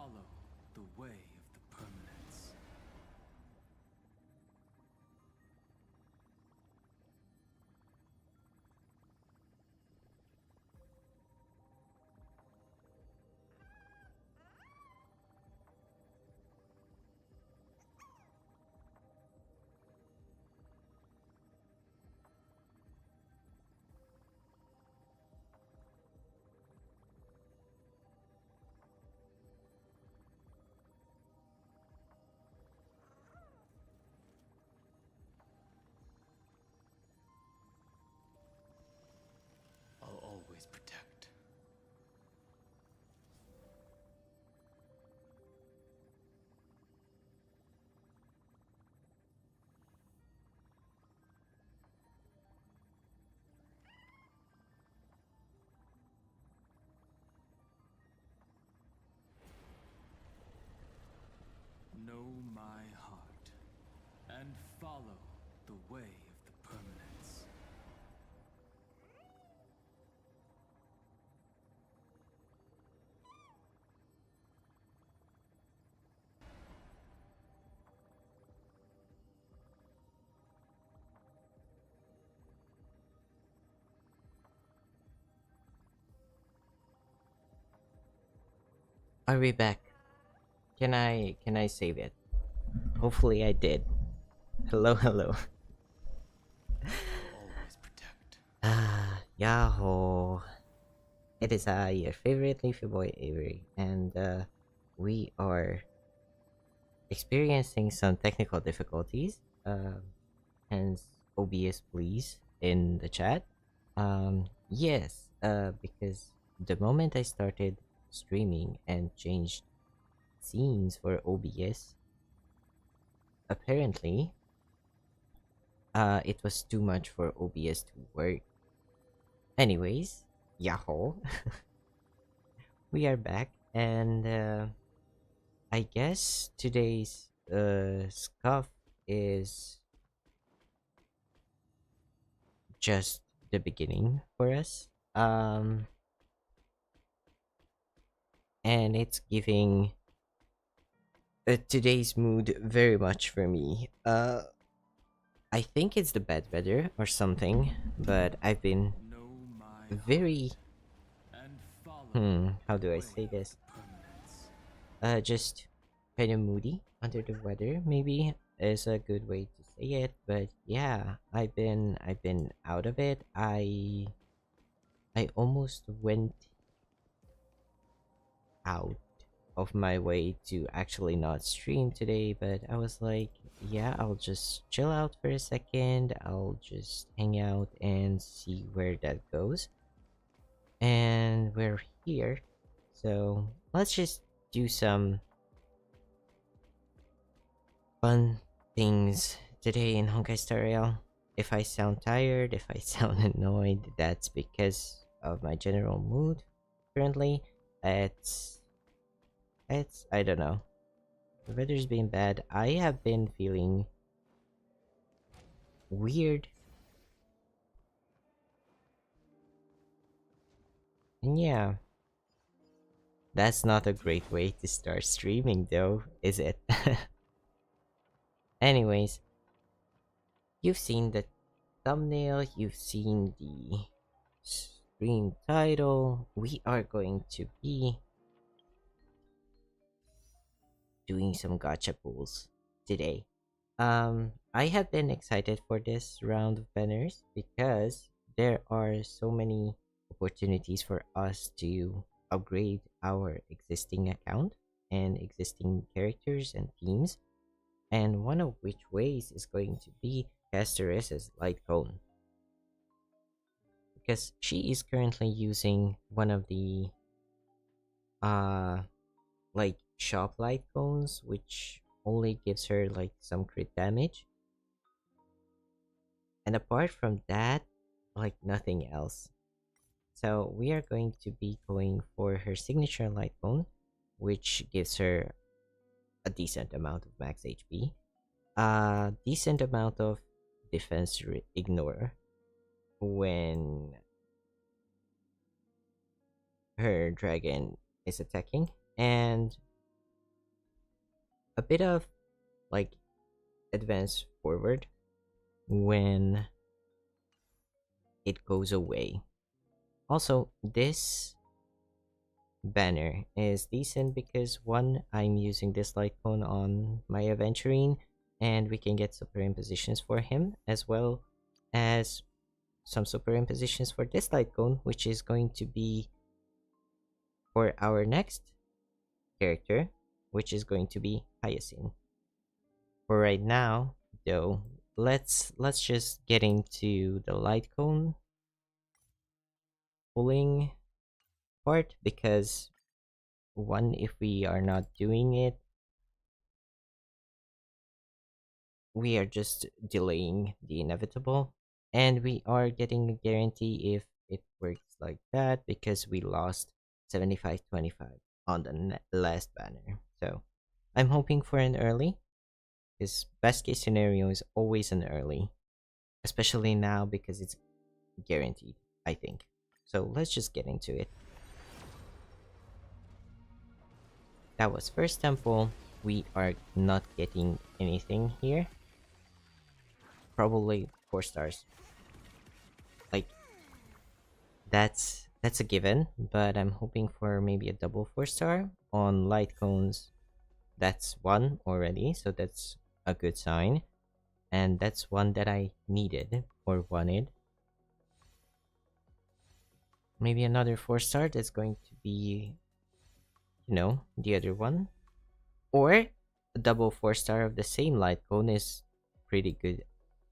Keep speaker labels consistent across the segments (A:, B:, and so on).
A: follow the way of the permanence. I'll always protect. Know my heart and follow the way of the permanence.
B: Are we back? Can I save it? Hopefully I did. Hello, hello.
A: I'll always protect.
B: Yahoo. It is your favorite leafy boy Avery, and we are experiencing some technical difficulties. Hence OBS please in the chat. Yes, because the moment I started streaming and changed scenes for OBS, apparently it was too much for OBS to work. Anyways, Yahoo. We are back, and I guess today's scuff is just the beginning for us. And it's giving today's mood very much for me. I think it's the bad weather or something, but I've been
A: Know my
B: very
A: heart and follow
B: how
A: the
B: do I
A: way
B: say
A: of
B: this?
A: the permanence.
B: Just kind of moody under the weather, maybe is a good way to say it. But yeah, I've been out of it. I almost went out of my way to actually not stream today, but I was like, yeah, I'll just chill out for a second. I'll just hang out and see where that goes. And we're here. So let's just do some fun things today in honkaistarrail. If I sound tired, if I sound annoyed, that's because of my general mood currently. It's I don't know. The weather's been bad. I have been feeling weird. And yeah, that's not a great way to start streaming though, is it? Anyways, you've seen the thumbnail, you've seen the stream title. We are going to be doing some gacha pulls today. I have been excited for this round of banners because there are so many opportunities for us to upgrade our existing account and existing characters and teams, and one of which ways is going to be Casteris's lightcone, because she is currently using one of the uh like shop light cones, which only gives her like some crit damage, and apart from that, like nothing else. So we are going to be going for her signature light cone, which gives her a decent amount of max HP, a decent amount of defense ignore when her dragon is attacking, and a bit of like advance forward when it goes away. Also, this banner is decent because one, I'm using this light cone on my aventurine, and we can get superimpositions for him, as well as some superimpositions for this light cone, which is going to be for our next character, which is going to be Hyacine. For right now, though, let's just get into the light cone pulling part, because one, if we are not doing it, we are just delaying the inevitable, and we are getting a guarantee if it works like that, because we lost 75-25 on the last banner. So I'm hoping for an early, because best case scenario is always an early, especially now because it's guaranteed, I think. So let's just get into it. That was first temple. We are not getting anything here. Probably 4 stars. Like, that's a given, but I'm hoping for maybe a double 4-star on light cones. That's one already, so that's a good sign, and that's one that I needed or wanted. Maybe another 4-star that's going to be, the other one, or a double 4-star of the same light cone is pretty good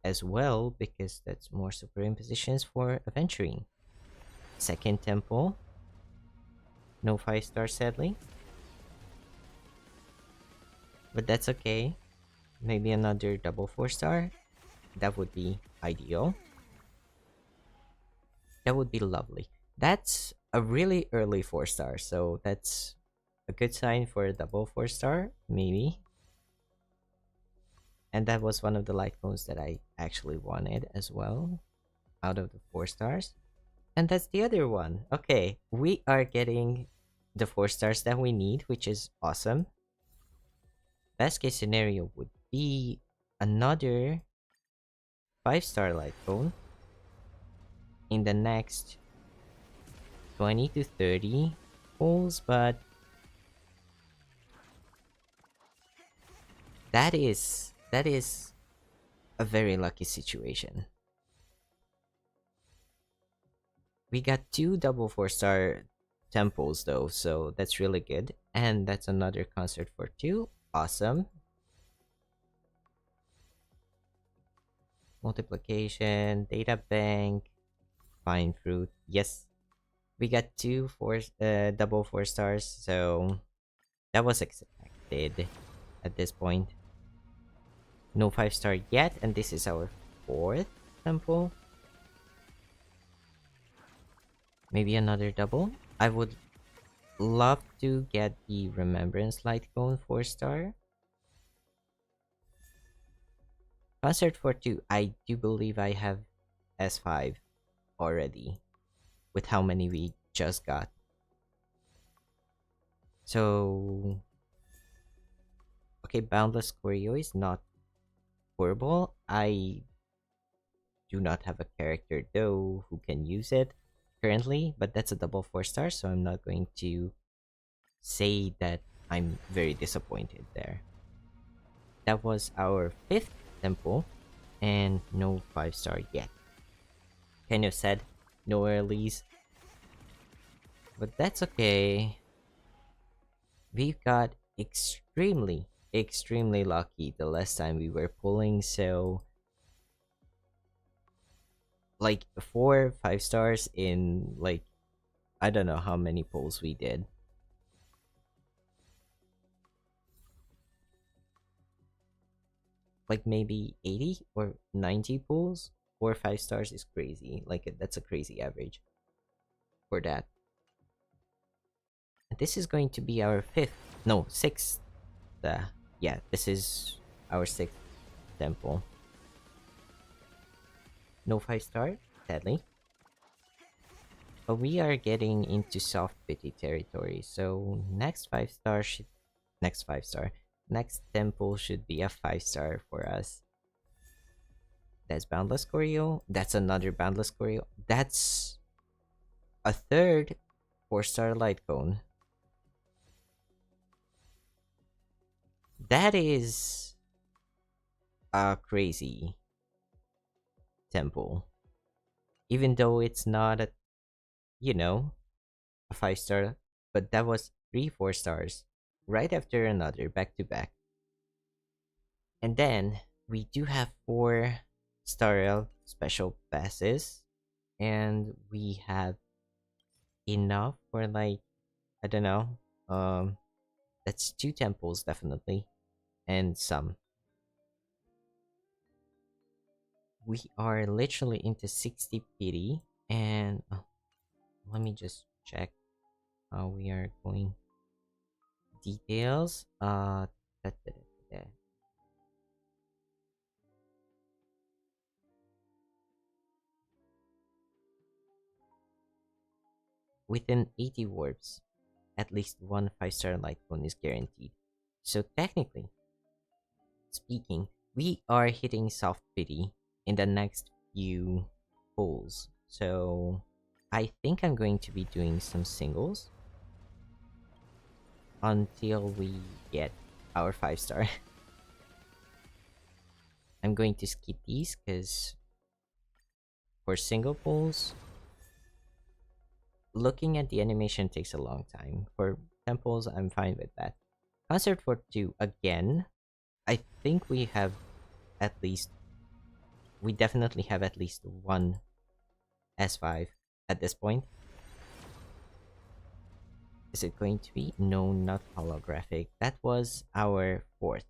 B: as well, because that's more superimpositions for aventuring. Second temple, no 5-star sadly, but that's okay. Maybe another double 4-star, that would be ideal. That would be lovely. That's a really early 4-star, so that's a good sign for a double 4-star, maybe. And that was one of the light cones that I actually wanted as well, out of the 4-stars. And that's the other one. Okay, we are getting the 4-stars that we need, which is awesome. Best case scenario would be another 5-star light cone in the next 20 to 30 pulls, but that is a very lucky situation. We got 2 double 4-star temples though, so that's really good. And that's another concert for 2. Awesome. Multiplication, data bank, fine fruit. Yes. We got 2 double 4-stars, so that was expected at this point. No 5-star yet, and this is our 4th temple. Maybe another double. I would love to get the Remembrance Light Cone 4-star. Concert for 2. I do believe I have S5 already, with how many we just got. So, okay, Boundless Choreo is not horrible. I do not have a character though who can use it currently, but that's a double 4-star, so I'm not going to say that I'm very disappointed there. That was our 5th temple, and no 5-star yet. Kind of sad, no earlies, but that's okay. We got extremely lucky the last time we were pulling, so like 4 5-stars in like I don't know how many pulls we did. Like maybe 80 or 90 pulls. 4 5-stars is crazy. Like that's a crazy average for that. And this is going to be our 6th. Yeah, this is our 6th temple. No 5-star, sadly. But we are getting into soft pity territory. So next 5-star Next temple should be a 5-star for us. That's Boundless Choreo. That's another Boundless Choreo. That's a third 4-star Lightcone. That is a crazy temple. Even though it's not a, you know, a 5-star, but that was 3 4 stars right after another, back to back. And then we do have 4 star special passes, and we have enough for, like, I don't know. That's 2 temples definitely, and some. We are literally into 60 pity, and let me just check how we are going. Details. Da, da, da, da. Within 80 warps, at least one 5-star light cone is guaranteed. So technically speaking, we are hitting soft pity in the next few pulls. So I think I'm going to be doing some singles until we get our 5-star. I'm going to skip these because for single pulls, looking at the animation takes a long time. For temples, I'm fine with that. Concert for 2 again. I think we have at least, we definitely have at least one S5 at this point. Is it going to be? No, not holographic. That was our 4th.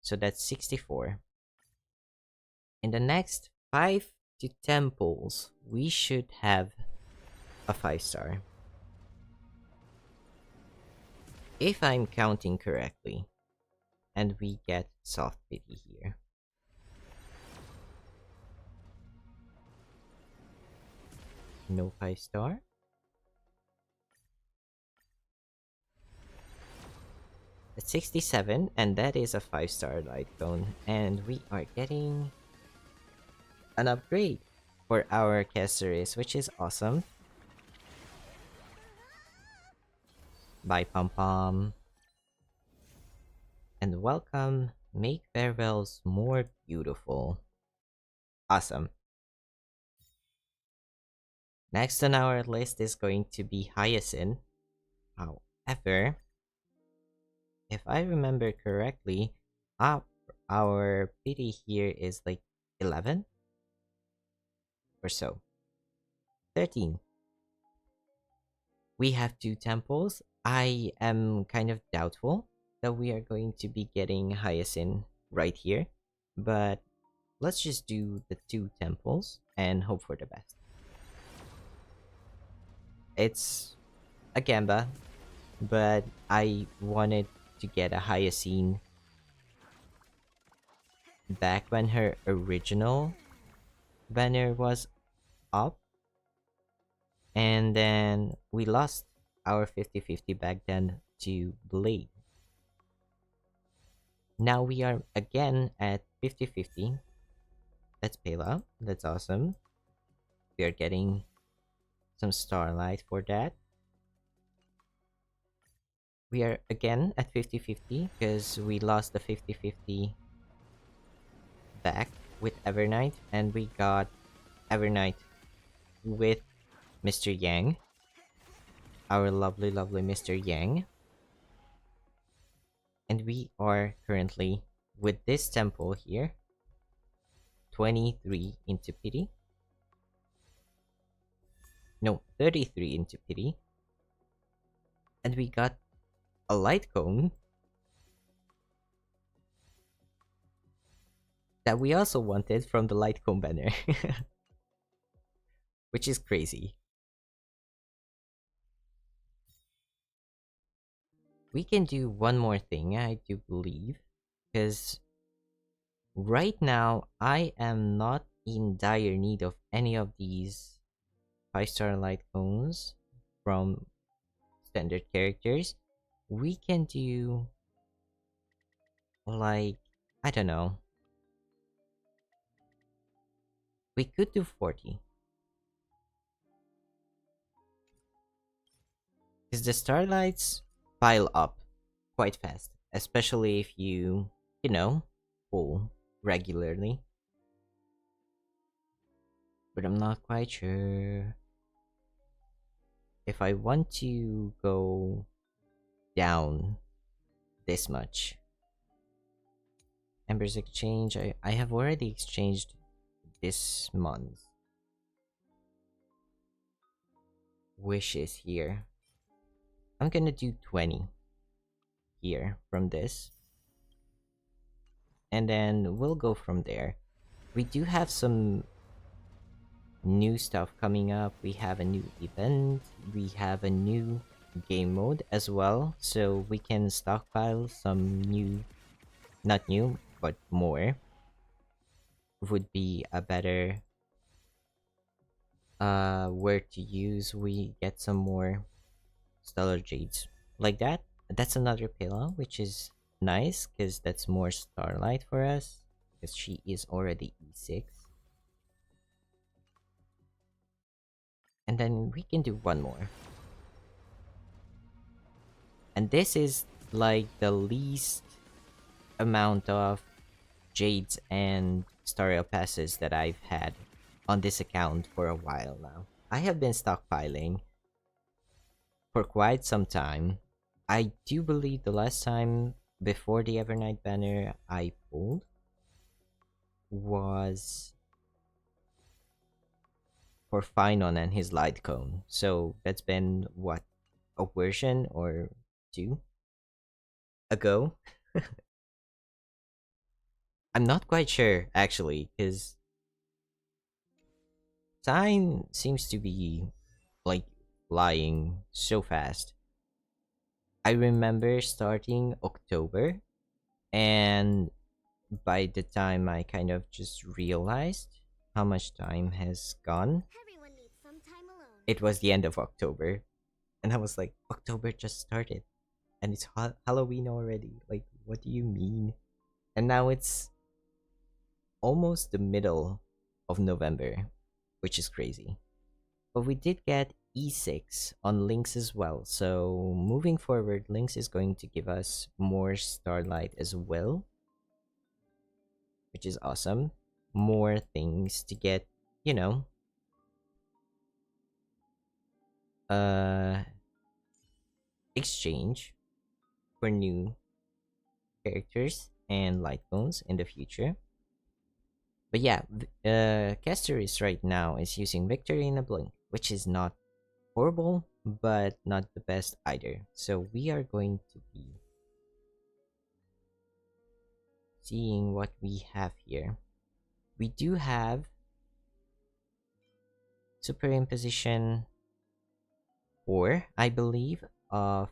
B: So that's 64. In the next 5 to 10 pulls, we should have a 5-star. If I'm counting correctly. And we get soft pity here. No 5-star. That's 67, and that is a 5-star light cone. And we are getting an upgrade for our Caceres, which is awesome. Bye, Pom Pom. And welcome. Make farewells more beautiful. Awesome. Next on our list is going to be Hyacine. However, if I remember correctly, our pity here is like 11 or so. 13. We have 2 temples. I am kind of doubtful that we are going to be getting Hyacine right here, but let's just do the 2 temples and hope for the best. It's a Gamba, but I wanted to get a Hyacine back when her original banner was up, and then we lost our 50-50 back then to Blade. Now we are again at 50-50. That's Pela. That's awesome. We are getting some Starlight for that. We are again at 50-50 because we lost the 50-50 back with Evernight, and we got Evernight with Mr. Yang. Our lovely, lovely Mr. Yang. And we are currently, with this temple here, 23 into pity. No, 33 into pity. And we got a light cone that we also wanted from the light cone banner. Which is crazy. We can do one more thing, I do believe, because right now I am not in dire need of any of these 5-star light cones from standard characters. We can do Like, I don't know. We could do 40. Because the starlights pile up quite fast, especially if you know, pull regularly. But I'm not quite sure if I want to go down this much. Embers exchange. I have already exchanged this month. Wishes here. I'm gonna do 20 here from this. And then we'll go from there. We do have some new stuff coming up. We have a new event. We have a new game mode as well. So we can stockpile some new, not new, but more. Would be a better word to use. We get some more stellar jades like that. That's another pillow, which is nice because that's more starlight for us because she is already E6. And then we can do one more. And this is like the least amount of jades and starrail passes that I've had on this account for a while now. I have been stockpiling for quite some time. I do believe the last time before the Evernight banner I pulled was for Finon and his lightcone. So that's been what, a version or two ago? I'm not quite sure actually, because time seems to be like flying so fast. I remember starting October, and by the time I kind of just realized how much time has gone,
C: Everyone needs some time alone.
B: it was the end of October. And I was like, October just started. And it's Halloween already. Like, what do you mean? And now it's almost the middle of November, which is crazy. But we did get E6 on Lynx as well. So moving forward, Lynx is going to give us more starlight as well, which is awesome. More things to get, you know, uh exchange for new characters and light bones in the future. But yeah, Casteris right now is using Victory in a Blink, which is not horrible, but not the best either. So we are going to be seeing what we have here. We do have Superimposition 4, I believe, of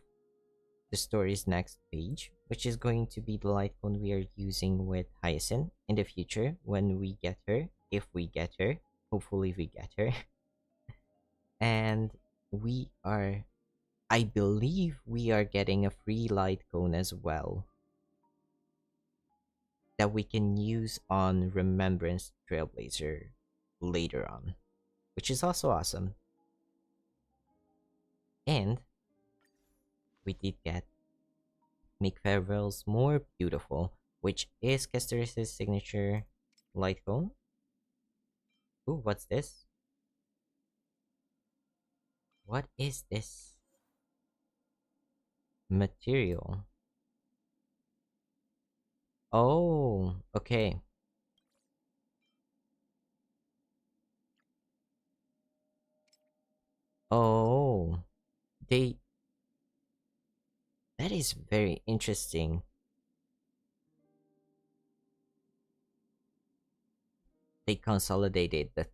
B: the story's next page, which is going to be the lightcone we are using with Hyacine in the future when we get her, if we get her. Hopefully we get her. And we are, I believe we are getting a free lightcone as well that we can use on Remembrance Trailblazer later on, which is also awesome. And we did get Make Farewells More Beautiful, which is Casteris' signature lightcone. Ooh, what's this? What is this material? Oh, okay. Oh, they. That is very interesting. They consolidated the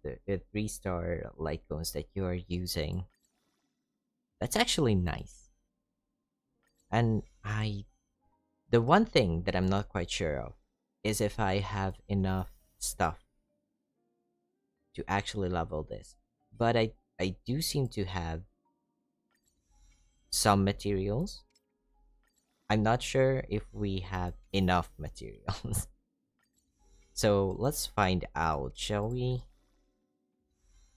B: 3-star lightcones that you are using. That's actually nice. And the one thing that I'm not quite sure of is if I have enough stuff to actually level this. But I do seem to have some materials. I'm not sure if we have enough materials. So let's find out, shall we?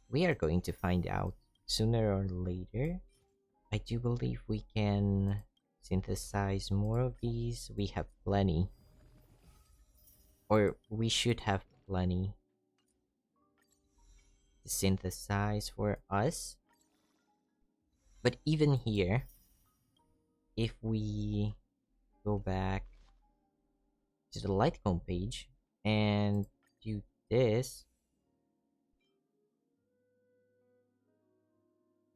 B: We are going to find out sooner or later. I do believe we can synthesize more of these. We have plenty. Or we should have plenty to synthesize for us. But even here, if we go back to the lightcone page and do this,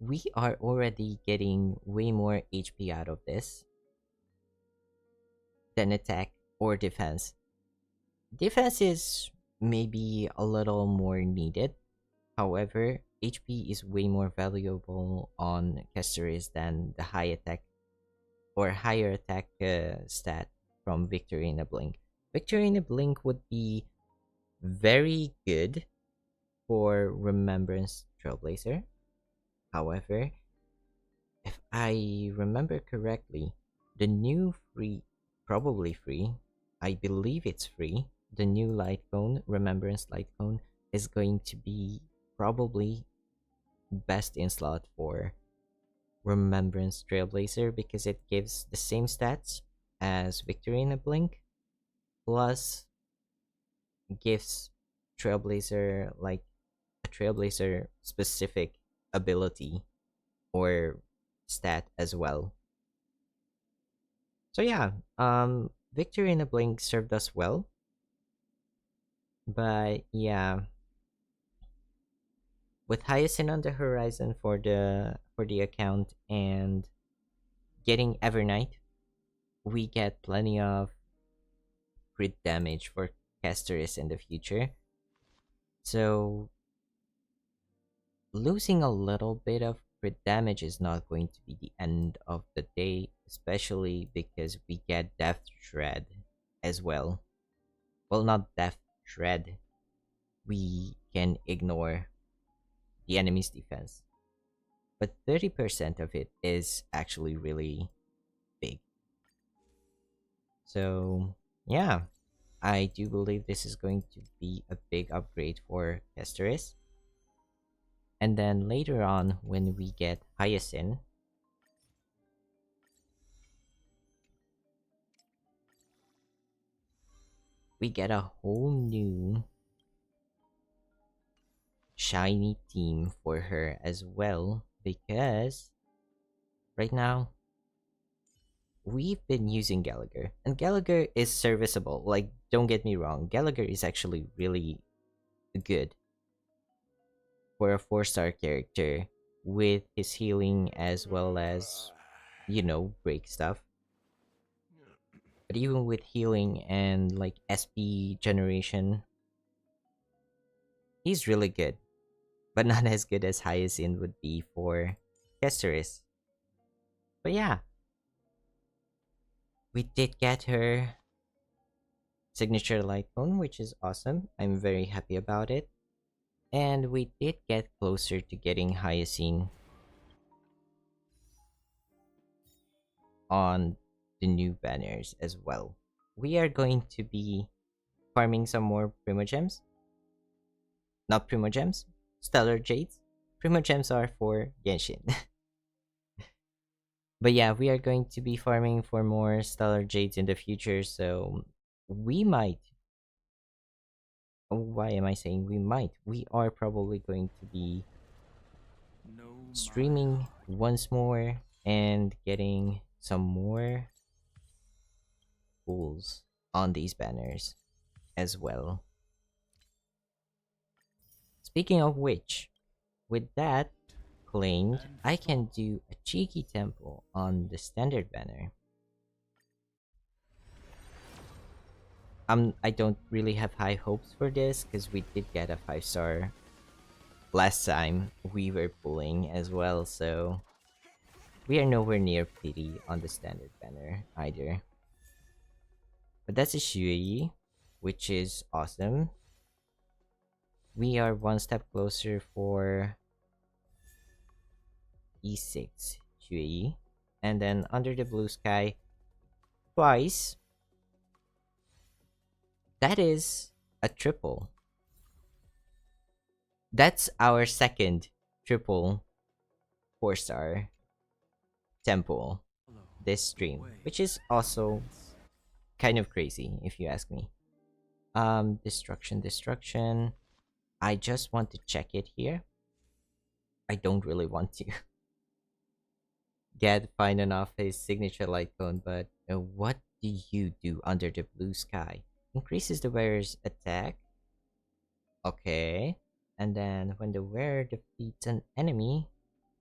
B: we are already getting way more HP out of this than attack or defense. Defense is maybe a little more needed. However, HP is way more valuable on casters than the high attack or higher attack stat from Victory in a Blink. Victory in a Blink would be very good for Remembrance Trailblazer. However, if I remember correctly, the new free, probably free, I believe it's free, the new Lightcone, Remembrance Lightcone, is going to be probably best in slot for Remembrance Trailblazer because it gives the same stats as Victory in a Blink, plus gives Trailblazer like a Trailblazer specific ability or stat as well. So yeah, Victory in a Blink served us well. But yeah, with Hyacine on the horizon for the account and getting Evernight, we get plenty of crit damage for casters in the future. So losing a little bit of crit damage is not going to be the end of the day, especially because we get Death Shred as well. Well, not Death Shred. We can ignore the enemy's defense. But 30% of it is actually really big. So, yeah. I do believe this is going to be a big upgrade for Kesteris. And then later on, when we get Hyacine, we get a whole new shiny team for her as well, because right now we've been using Gallagher, and Gallagher is serviceable. Like, don't get me wrong, Gallagher is actually really good for a 4-star character with his healing as well as, break stuff. But even with healing and like SP generation, he's really good, but not as good as Hyacine would be for Kesteris. But yeah, we did get her signature Lightcone, which is awesome. I'm very happy about it. And we did get closer to getting Hyacine on the new banners as well. We are going to be farming some more Primogems. Not Primogems, Stellar Jades. Primogems are for Genshin. But yeah, we are going to be farming for more Stellar Jades in the future, so we might. Oh, why am I saying we might? We are probably going to be streaming once more and getting some more pulls on these banners as well. Speaking of which, with that claimed, I can do a cheeky tempo on the standard banner. I don't really have high hopes for this because we did get a 5-star last time we were pulling as well, so we are nowhere near pity on the standard banner either. But that's a Shuyi, which is awesome. We are one step closer for E6 Shuyi. And then under the blue sky, twice. That is a triple. That's our second triple 4-star temple
A: Follow
B: this
A: the
B: stream,
A: way
B: which is
A: of the
B: also
A: permanence.
B: kind of crazy if you ask me. Destruction. I just want to check it here. I don't really want to get find enough his signature light cone, but what do you do under the blue sky? Increases the wearer's attack. Okay. And then when the wearer defeats an enemy,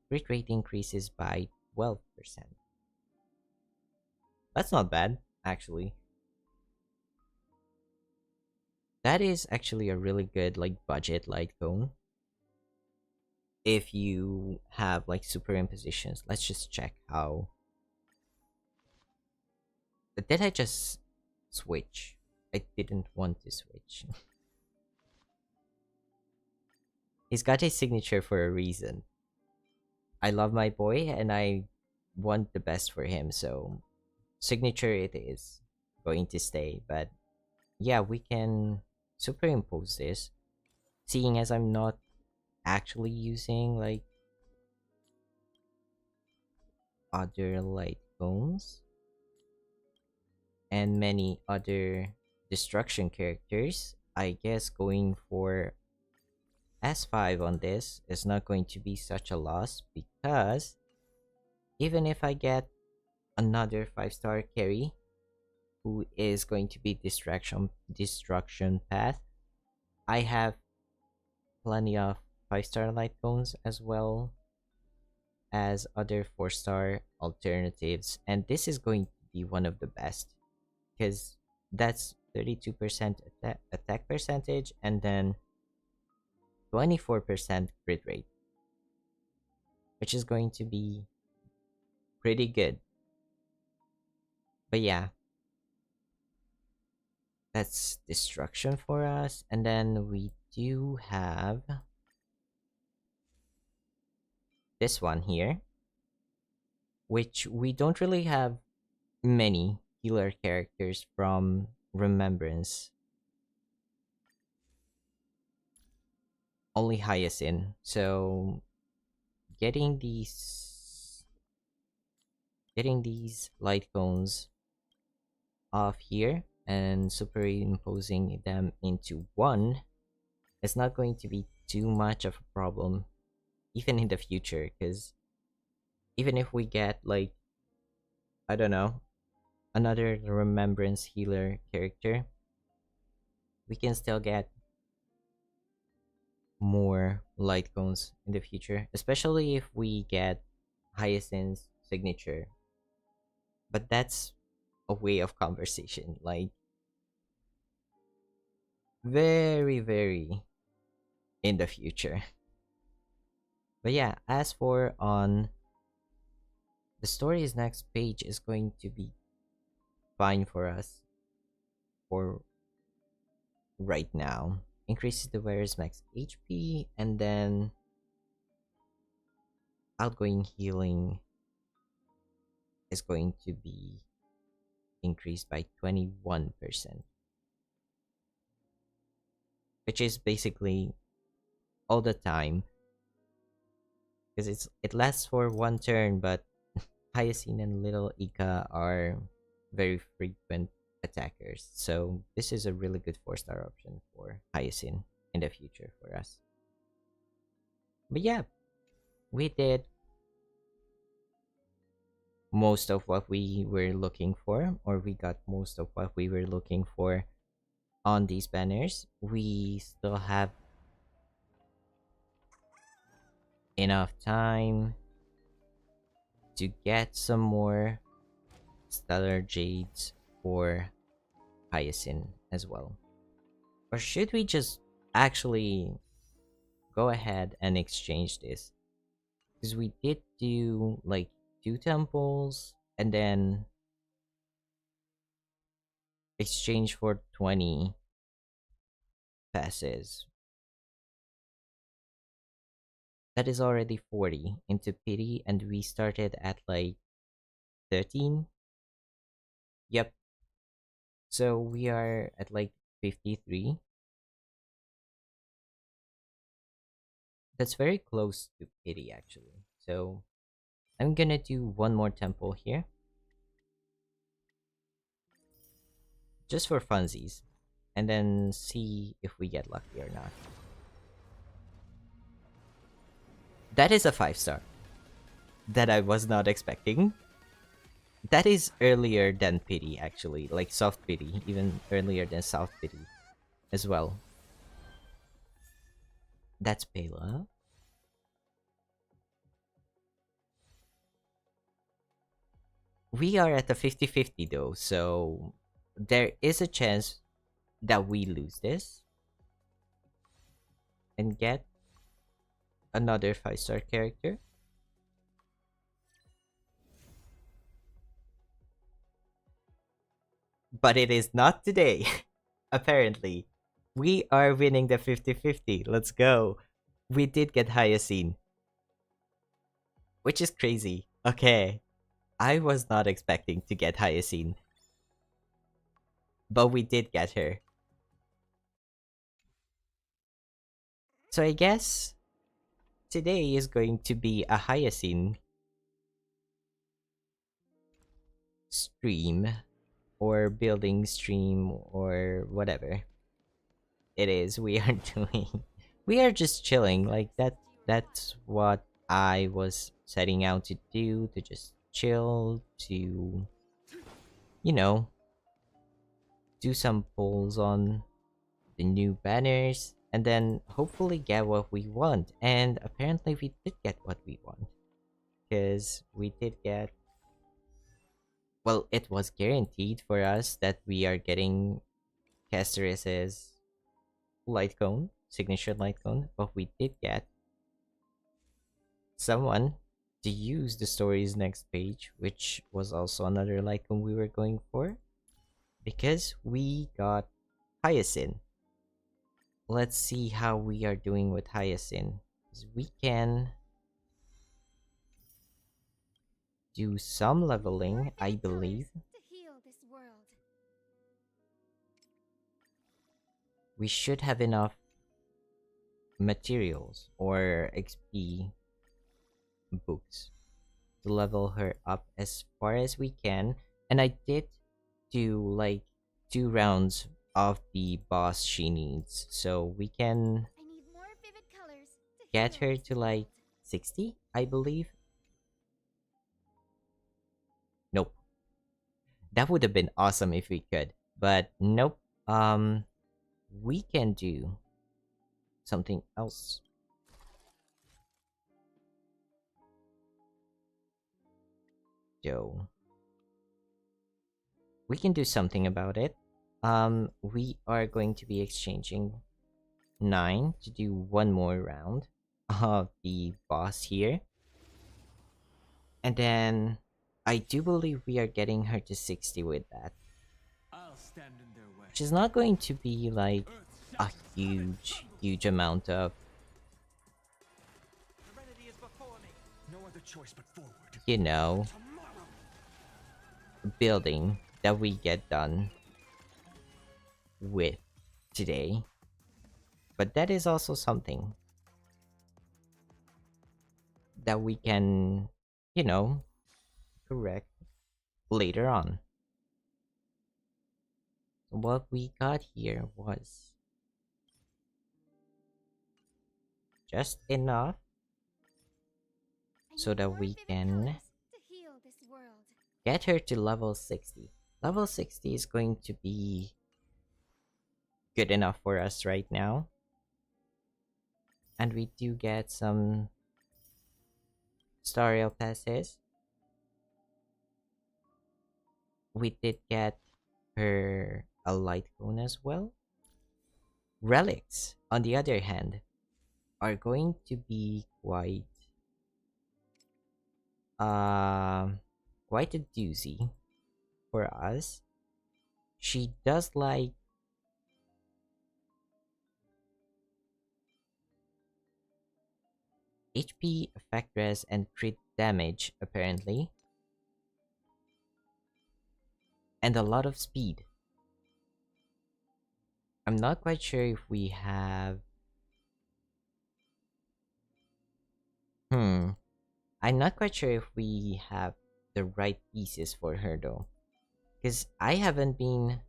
B: crit rate increases by 12%. That's not bad, actually. That is actually a really good like budget light cone. If you have like superimpositions, let's just check how. Did I just switch? I didn't want to switch. He's got his signature for a reason. I love my boy and I want the best for him, so signature it is going to stay. But yeah, we can superimpose this, seeing as I'm not actually using like other light cones and many other destruction characters. I guess going for S5 on this is not going to be such a loss, because even if I get another 5-star carry who is going to be destruction path, I have plenty of 5-star light cones as well as other 4-star alternatives, and this is going to be one of the best because that's 32% attack percentage and then 24% crit rate, which is going to be pretty good. But yeah, that's destruction for us. And then we do have this one here, which we don't really have many healer characters from Remembrance. Only Hyacine. So getting these light cones off here and superimposing them into one is not going to be too much of a problem even in the future, because even if we get like, I don't know, another remembrance healer character, we can still get more light cones in the future, especially if we get Hyacinth's signature. But that's a way of conversation, like very, very in the future. But yeah, as for on the story's next page is going to be fine for us for right now. Increases the wearer's max HP, and then outgoing healing is going to be increased by 21%, which is basically all the time because it lasts for one turn, but Hyacine and Little Ika are very frequent attackers. So this is a really good 4-star option for Hyacine in the future for us. But yeah, we did most of what we were looking for, or we got most of what we were looking for on these banners. We still have enough time to get some more stellar jades for Hyacin as well. Or should we just actually go ahead and exchange this? Because we did do like 2 temples and then exchange for 20 passes. That is already 40 into pity, and we started at like 13. Yep. So we are at like 53. That's very close to pity actually. So I'm gonna do one more temple here. Just for funsies. And then see if we get lucky or not. That is a 5-star. That I was not expecting. That is earlier than pity actually. Like soft pity. Even earlier than soft pity as well. That's Pela. We are at the 50-50 though, so there is a chance that we lose this and get another 5-star character. But it is not today, apparently. We are winning the 50-50. Let's go. We did get Hyacine, which is crazy. Okay, I was not expecting to get Hyacine, but we did get her. So I guess today is going to be a Hyacine stream or building stream or whatever it is we are doing. We are just chilling like that's what I was setting out to do, to just chill, to you know, do some polls on the new banners and then hopefully get what we want. And apparently we did get what we want because we did get, well, it was guaranteed for us that we are getting Casteris's lightcone, signature lightcone, but we did get someone to use the story's next page, which was also another lightcone we were going for, because we got Hyacine. Let's see how we are doing with Hyacine. We can do some leveling, I believe.
C: To heal this world.
B: We should have enough materials or XP books to level her up as far as we can. And I did do like 2 rounds of the boss she needs, so we can
C: I need more vivid colors to
B: get
C: heal
B: her
C: this
B: to like
C: world.
B: 60, I believe. Nope. That would have been awesome if we could, but nope. We can do something else. So we can do something about it. We are going to be exchanging 9 to do one more round of the boss here. And then I do believe we are getting her to 60 with that.
A: I'll stand in their way.
B: Which is not going to be like
A: Earth
B: a
A: shall
B: huge amount of,
D: Serenity is before me. No other choice but forward.
B: you know,
D: Tomorrow.
B: building that we get done with today. But that is also something that we can, you know, correct later on. What we got here was just enough
C: I
B: so
C: need
B: that
C: more
B: we
C: vivid
B: can
C: colors to heal this world.
B: get her to level 60. Level 60 is going to be good enough for us right now. And we do get some Starrail passes. We did get her a light cone as well. Relics, on the other hand, are going to be quite a doozy for us. She does like HP, effect res, and crit damage apparently. and a lot of speed. I'm not quite sure if we have. Hmm. I'm not quite sure if we have the right pieces for her though. Because I haven't been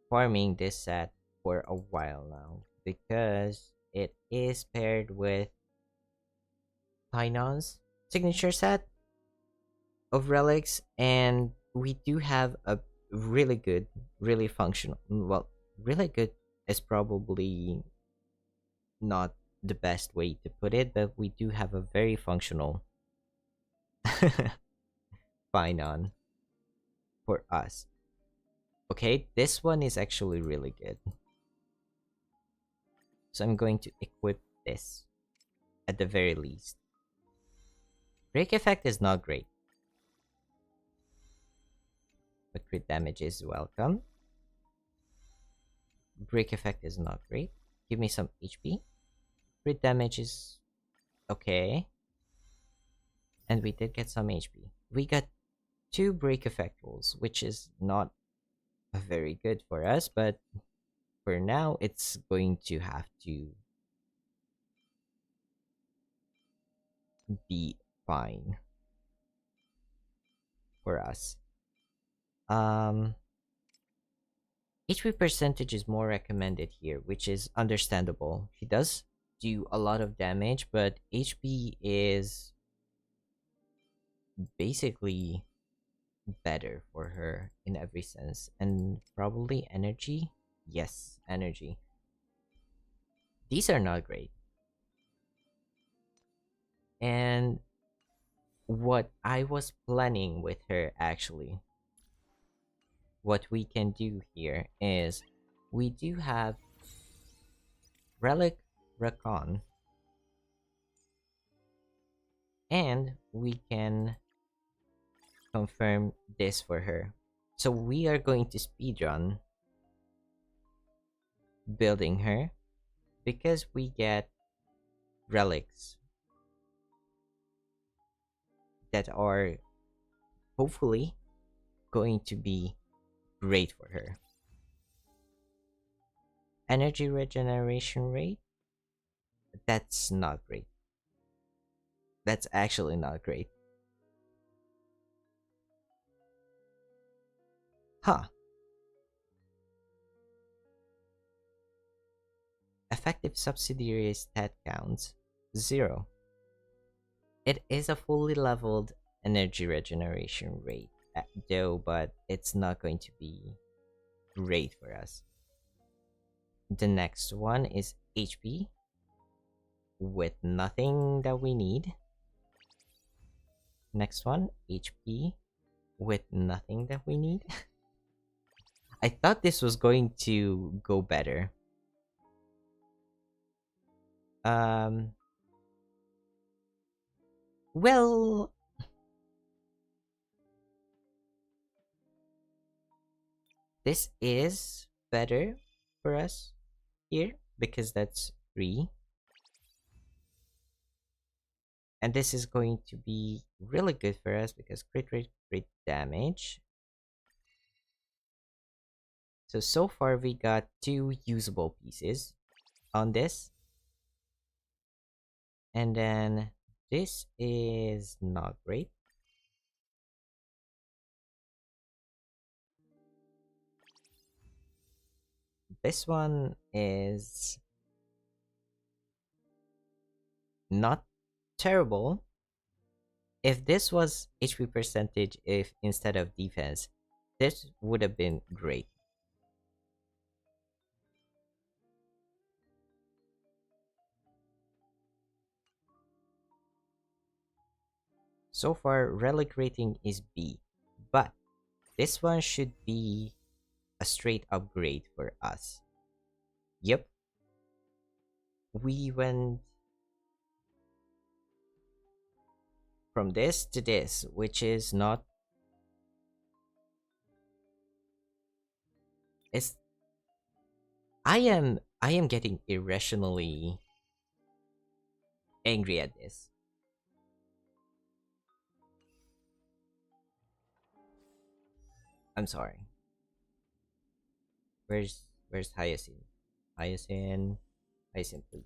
B: farming this set for a while now. Because it is paired with Tynon's signature set of relics, and we do have a really good, really functional. Well, really good is probably not the best way to put it, but we do have a very functional Finon for us. Okay, this one is actually really good. So I'm going to equip this at the very least. Break effect is not great, but crit damage is welcome. Break effect is not great. Give me some HP. Crit damage is okay. And we did get some HP. We got 2 break effect rolls, which is not very good for us, but for now it's going to have to be fine for us. HP percentage is more recommended here, which is understandable. She does do a lot of damage, but HP is basically better for her in every sense. And probably energy. Yes, energy. These are not great. And what I was planning with her actually, what we can do here is we do have Relic Recon, and we can confirm this for her. So we are going to speedrun building her because we get relics that are hopefully going to be great for her. Energy regeneration rate, that's not great. That's actually not great. Huh. Effective subsidiary stat counts 0. It is a fully leveled energy regeneration rate, though, but it's not going to be great for us. The next one is HP with nothing that we need. Next one, HP with nothing that we need. I thought this was going to go better. Well, this is better for us here because that's 3. And this is going to be really good for us because crit rate, crit damage. So far we got 2 usable pieces on this. And then this is not great. This one is not terrible. If this was HP percentage if instead of defense, this would have been great. So far, relic rating is B, but this one should be a straight upgrade for us. Yep. We went from this to this, which is not. It's. I am getting irrationally angry at this. I'm sorry. Where's Hyacine? Hyacine, Hyacine, please.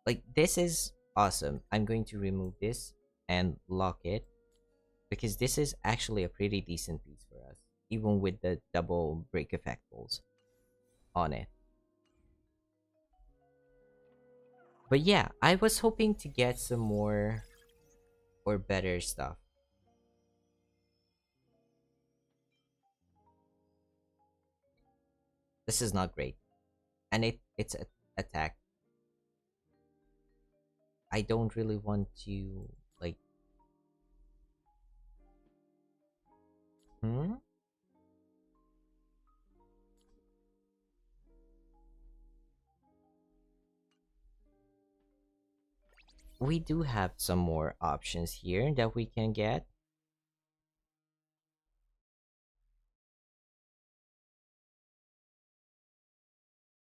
B: Like, this is awesome. I'm going to remove this and lock it because this is actually a pretty decent piece for us, even with the double break effect balls on it. But yeah, I was hoping to get some more or better stuff. This is not great. And it's a attack. I don't really want to, like, hmm? We do have some more options here that we can get.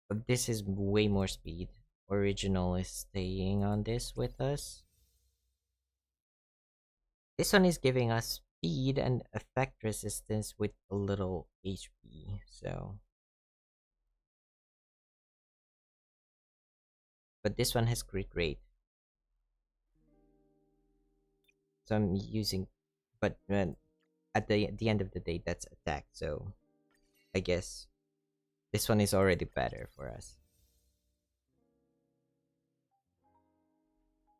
B: But this is way more speed. Original is staying on this with us. This one is giving us speed and effect resistance with a little HP, so. But this one has crit rate. So I'm using, but at the end of the day, that's attack, so I guess this one is already better for us.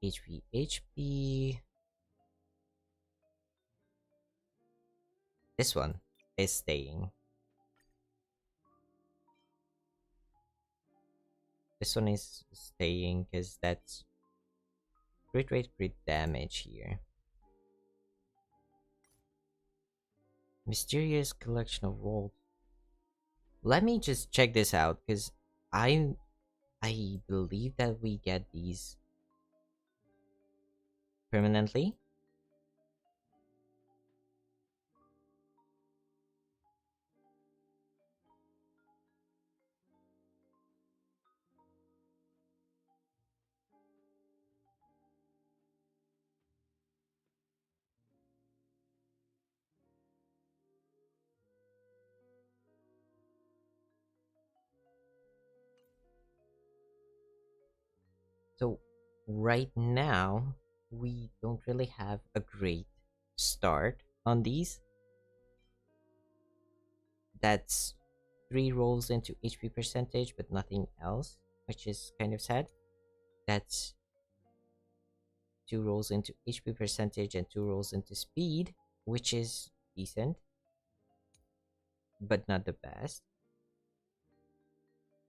B: HP. This one is staying. This one is staying because that's crit rate, crit damage here. Mysterious collection of rolls. Let me just check this out because I believe that we get these permanently. So right now we don't really have a great start on these. That's 3 rolls into HP percentage but nothing else, which is kind of sad. That's 2 rolls into HP percentage and 2 rolls into speed, which is decent but not the best.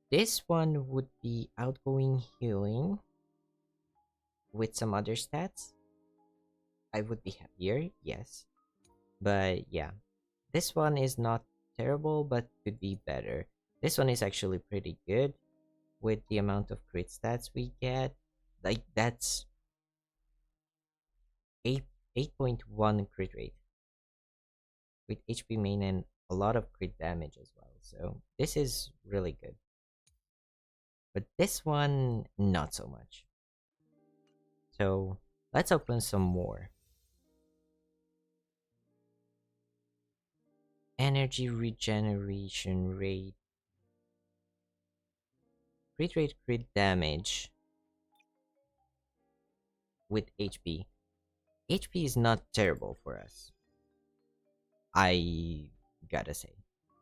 B: This one would be outgoing healing with some other stats. I would be happier, yes. But yeah, this one is not terrible but could be better. This one is actually pretty good with the amount of crit stats we get. Like, that's 8.1 crit rate with HP main and a lot of crit damage as well. So this is really good. But this one, not so much. So let's open some more. Energy regeneration rate. Crit rate, crit damage with HP. HP is not terrible for us, I gotta say.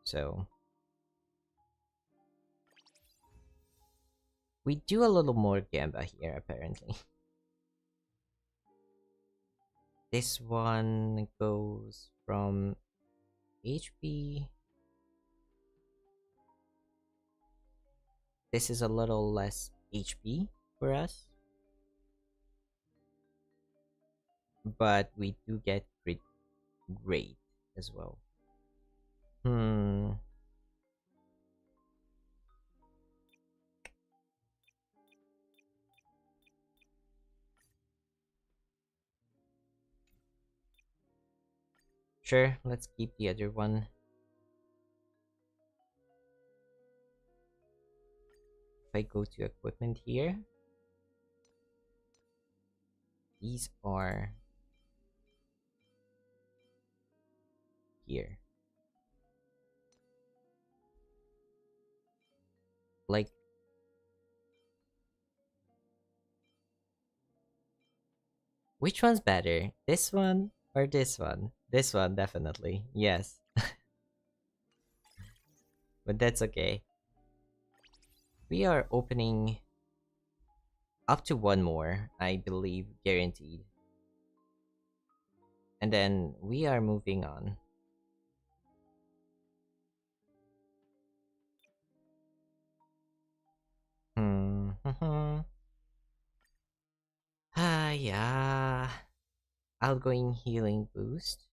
B: So we do a little more Gamba here, apparently. This one goes from HP. This is a little less HP for us, but we do get crit rate as well. Sure, let's keep the other one. If I go to equipment here, these are here. Which one's better? This one or this one? This one, definitely. Yes. But that's okay. We are opening up to one more, I believe, guaranteed. And then we are moving on. Yeah. Outgoing healing boost.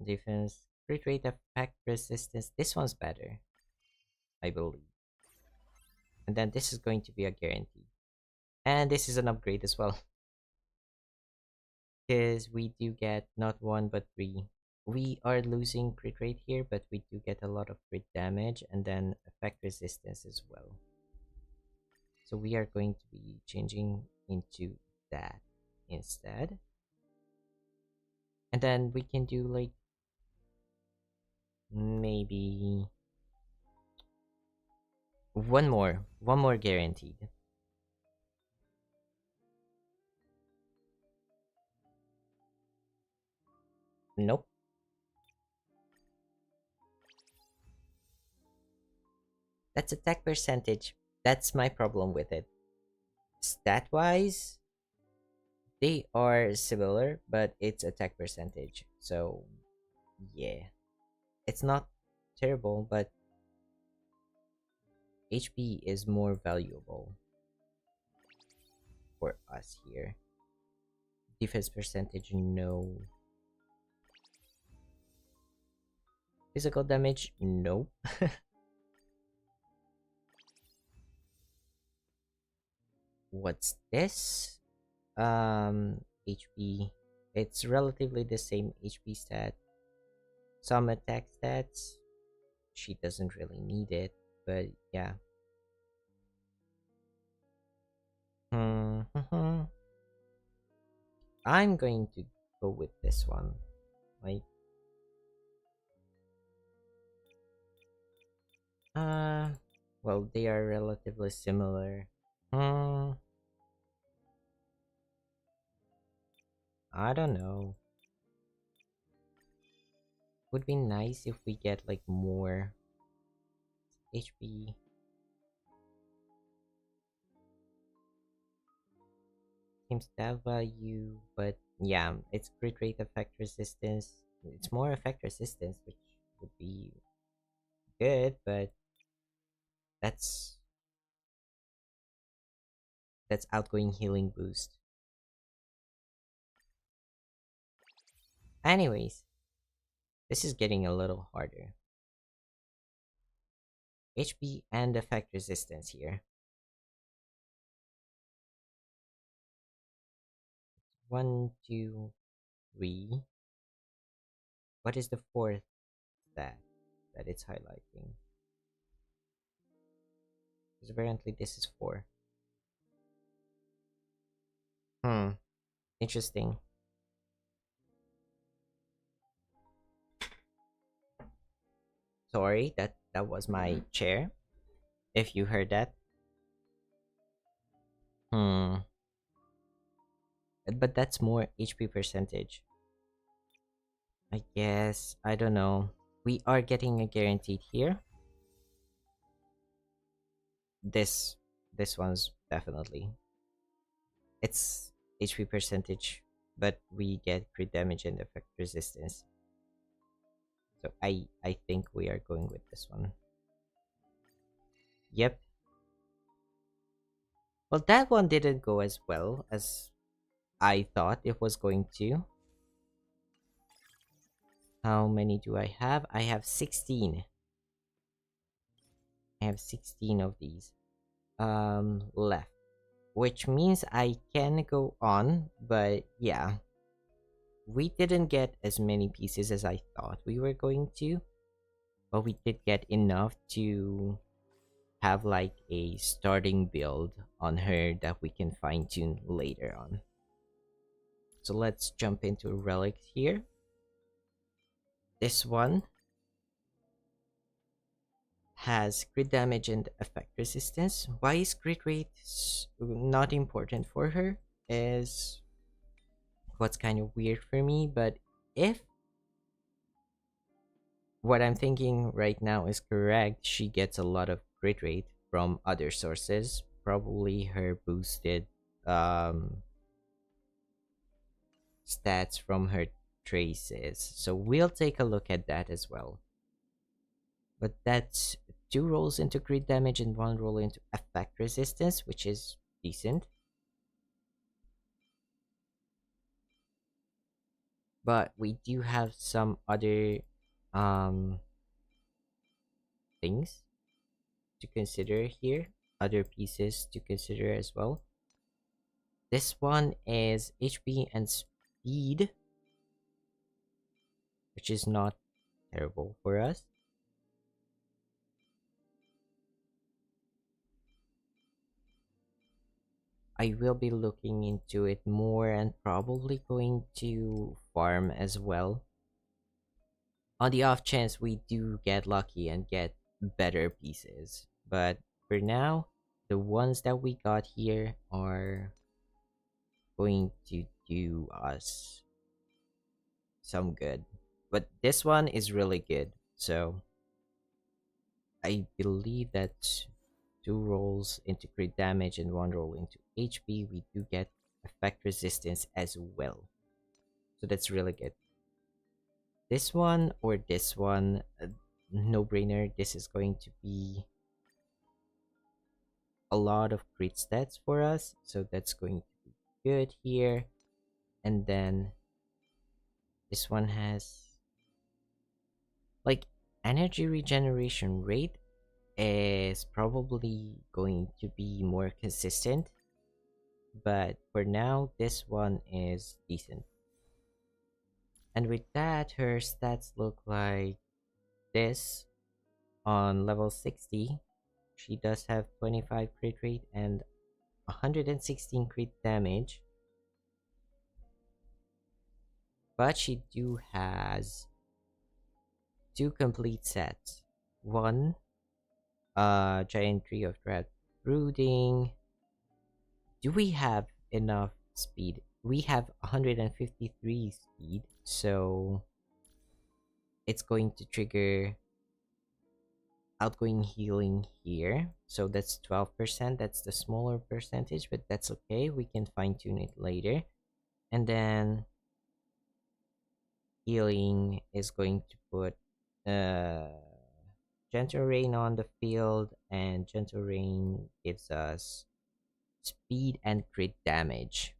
B: Defense. Crit rate, effect resistance. This one's better, I believe. And then this is going to be a guarantee. And this is an upgrade as well. Because we do get not one but three. We are losing crit rate here, but we do get a lot of crit damage and then effect resistance as well. So we are going to be changing into that instead. And then we can do like maybe one more guaranteed. Nope. That's attack percentage. That's my problem with it. Stat wise, they are similar, but it's attack percentage. So, yeah. It's not terrible, but HP is more valuable for us here. Defense percentage, no. Physical damage, nope. What's this? HP. It's relatively the same HP stat. Some attack stats. She doesn't really need it, but yeah. I'm going to go with this one. Like, well, they are relatively similar. I don't know. Would be nice if we get like more HP. Same stat value, but yeah, it's crit rate, effect resistance. It's more effect resistance, which would be good, but that's outgoing healing boost. Anyways, this is getting a little harder. HP and effect resistance here. 1, 2, 3. What is the fourth stat that it's highlighting? Because apparently this is 4. Interesting. Sorry, that was my chair. If you heard that. But that's more HP percentage. I guess, I don't know. We are getting a guaranteed here. This one's definitely. It's HP percentage, but we get crit damage and effect resistance. So I think we are going with this one. Yep. Well, that one didn't go as well as I thought it was going to. How many do I have? I have 16. I have 16 of these left, which means I can go on, but yeah, we didn't get as many pieces as I thought we were going to, but we did get enough to have like a starting build on her that we can fine-tune later on. So let's jump into relics here. This one has crit damage and effect resistance. Why is crit rate not important for her is what's kind of weird for me, but if what I'm thinking right now is correct, she gets a lot of crit rate from other sources, probably her boosted um stats from her traces. So we'll take a look at that as well. But that's 2 rolls into crit damage and 1 roll into effect resistance, which is decent. But we do have some other um things to consider here, other pieces to consider as well. This one is HP and speed, which is not terrible for us. I will be looking into it more and probably going to farm as well. On the off chance we do get lucky and get better pieces. But for now, the ones that we got here are going to do us some good. But this one is really good. So I believe that 2 rolls into crit damage and 1 roll into HP, we do get effect resistance as well. So that's really good. This one or this one, no brainer. This is going to be a lot of crit stats for us. So that's going to be good here. And then this one has like energy regeneration rate is probably going to be more consistent, but for now this one is decent. And with that, her stats look like this. On level 60 she does have 25 crit rate and 116 crit damage, but she do has 2 complete sets. One giant tree of drought brooding. Do we have enough speed? We have 153 speed, so it's going to trigger outgoing healing here. So that's 12%. That's the smaller percentage, but that's okay. We can fine tune it later. And then healing is going to put gentle rain on the field, and gentle rain gives us speed and crit damage.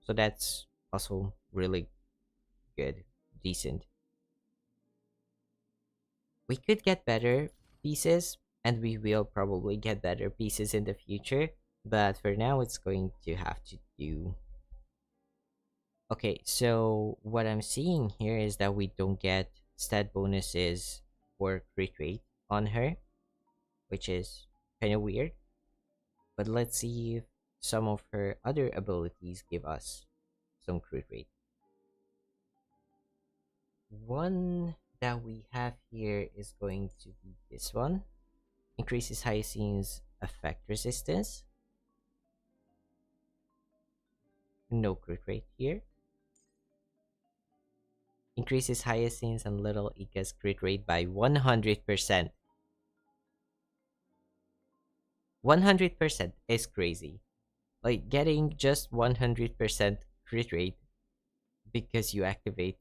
B: So that's also really good, decent. We could get better pieces, and we will probably get better pieces in the future, but for now it's going to have to do. Okay, so what I'm seeing here is that we don't get stat bonuses for crit rate on her, which is kind of weird. But let's see if some of her other abilities give us some crit rate. One that we have here is going to be this one. Increases Hyacine's effect resistance. No crit rate here. Increases Hyacine's and Little Ika's crit rate by 100%. 100% is crazy. Like, getting just 100% crit rate because you activate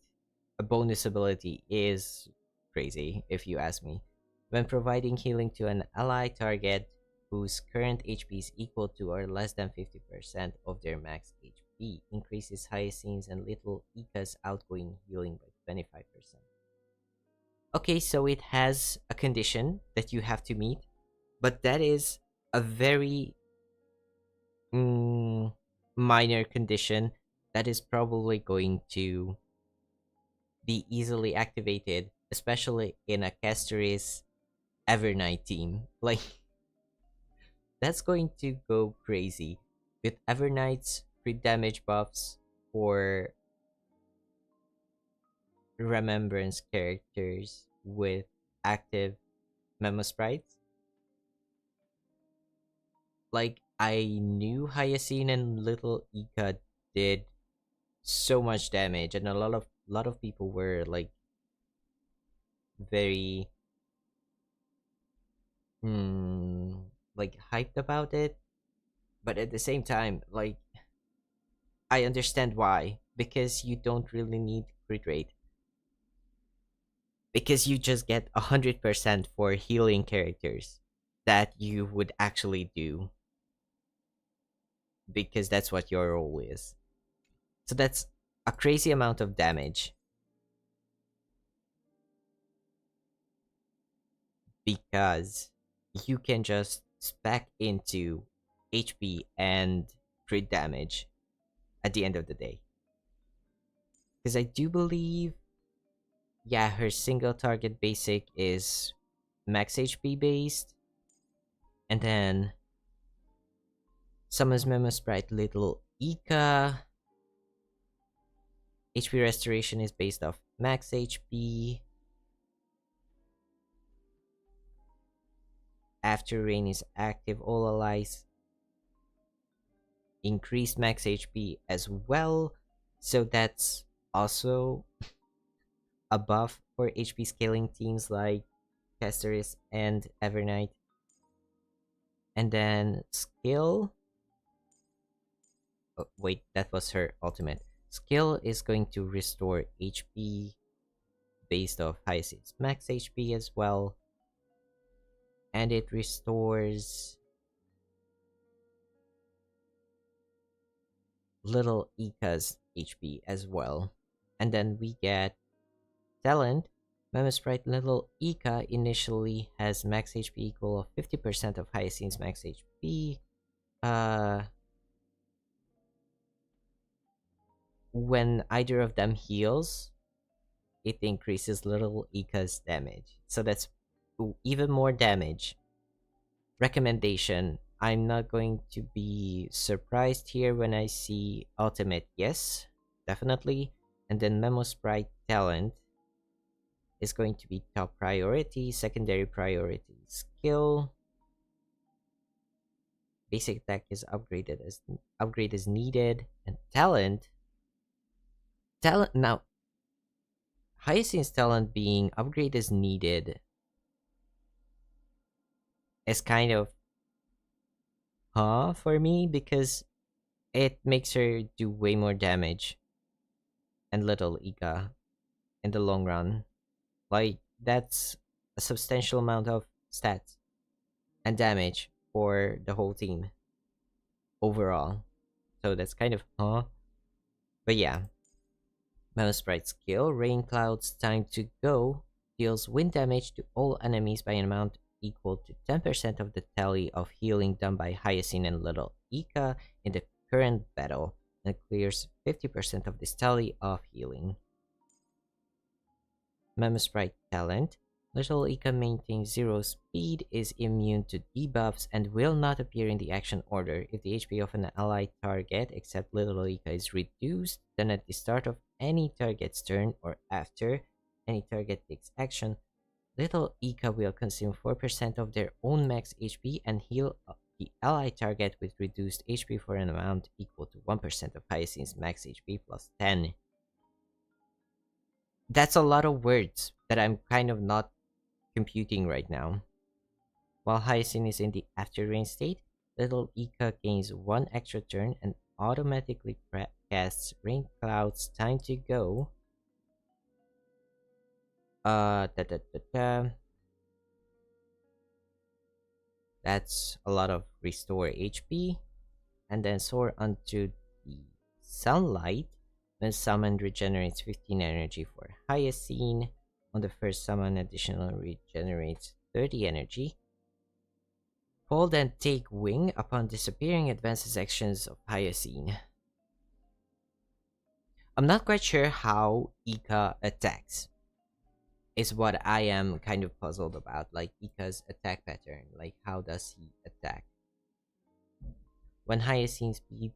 B: a bonus ability is crazy, if you ask me. When providing healing to an ally target whose current HP is equal to or less than 50% of their max HP, increases Hyacine's and Little Ika's outgoing healing by 25%. Okay, so it has a condition that you have to meet, but that is a very minor condition that is probably going to be easily activated, especially in a Castoris Evernight team. Like, that's going to go crazy with Evernight's crit damage buffs for remembrance characters with active Memo Sprites. Like, I knew Hyacine and Little Ika did so much damage, and a lot of people were like very like hyped about it. But at the same time, like, I understand why, because you don't really need crit rate, because you just get 100% for healing characters that you would actually do, because that's what your role is. So that's a crazy amount of damage, because you can just spec into HP and crit damage at the end of the day. Because I do believe, yeah, her single target basic is max HP based, and then summons Memo Sprite Little Ika. HP restoration is based off max HP. After rain is active, all allies increase max HP as well. So that's also a buff for HP scaling teams like Casteris and Evernight. And then skill. Oh, wait, that was her ultimate. Skill is going to restore HP based off Hyacine's max HP as well. And it restores Little Ika's HP as well. And then we get talent. Memo Sprite Little Ika initially has max HP equal of 50% of Hyacine's max HP. When either of them heals, it increases Little Ika's damage. So that's even more damage. Recommendation: I'm not going to be surprised here when I see ultimate. Yes, definitely. And then Memo Sprite talent is going to be top priority, secondary priority skill. Basic attack is upgraded as upgrade is needed, and talent now. Hyacine's talent being upgrade is needed is kind of for me, because it makes her do way more damage and Little Ika in the long run. Like, that's a substantial amount of stats and damage for the whole team overall. So that's kind of But yeah. Memo Sprite skill, Rain Cloud's Time to Go, deals wind damage to all enemies by an amount equal to 10% of the tally of healing done by Hyacine and Little Ika in the current battle, and clears 50% of this tally of healing. Memo Sprite talent, Little Ika maintains 0 speed, is immune to debuffs, and will not appear in the action order. If the HP of an allied target except Little Ika is reduced, then at the start of any target's turn or after any target takes action, Little Ika will consume 4% of their own max HP and heal the allied target with reduced HP for an amount equal to 1% of Hyacine's max HP plus 10. That's a lot of words that I'm kind of not computing right now. While Hyacine is in the after rain state, Little Ika gains 1 extra turn and automatically casts Rain Cloud's Time to Go. That's a lot of restore HP. And then soar onto the sunlight. When summoned, regenerates 15 energy for Hyacine. On the first summon, additional regenerates 30 energy. Hold and take wing upon disappearing advances actions of Hyacine. I'm not quite sure how Ika attacks, is what I am kind of puzzled about. Like, Ika's attack pattern. Like, how does he attack? When Hyacine's speed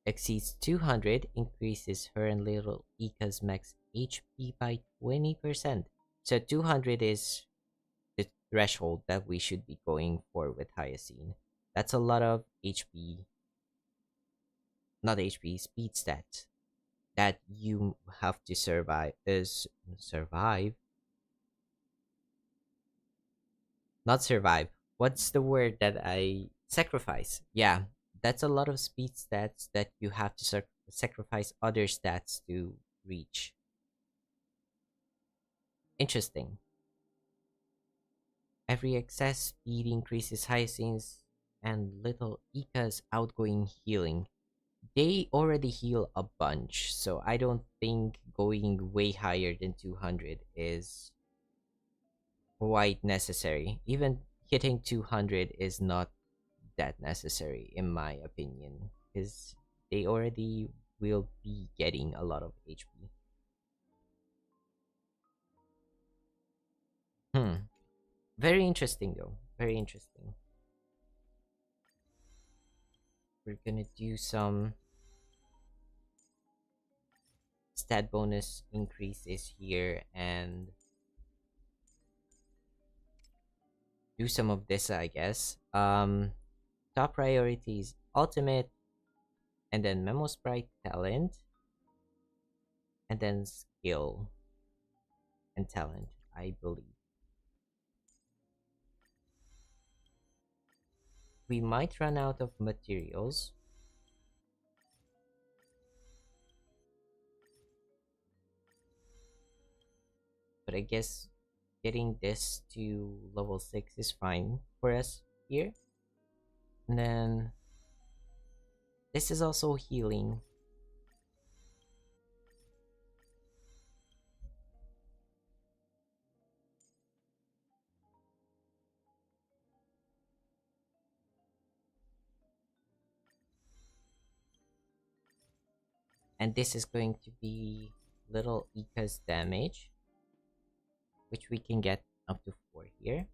B: exceeds 200, increases her and Little Ika's max HP by 20%. So 200 is the threshold that we should be going for with Hyacine. That's a lot of HP, not HP, speed stats that you have to survive, not survive. What's the word that I sacrifice? Yeah, that's a lot of speed stats that you have to sacrifice other stats to reach. Interesting. Every excess speed increases Hyacine's and little Ika's outgoing healing. They already heal a bunch, so I don't think going way higher than 200 is quite necessary. Even hitting 200 is not that necessary, in my opinion, because they already will be getting a lot of HP. Hmm. Very interesting, though. Very interesting. We're gonna do some stat bonus increases here and do some of this, I guess. Top priorities: ultimate, and then memo sprite talent, and then skill and talent, I believe. We might run out of materials. But I guess getting this to level 6 is fine for us here. And then this is also healing. And this is going to be little Ika's damage, which we can get up to 4 here.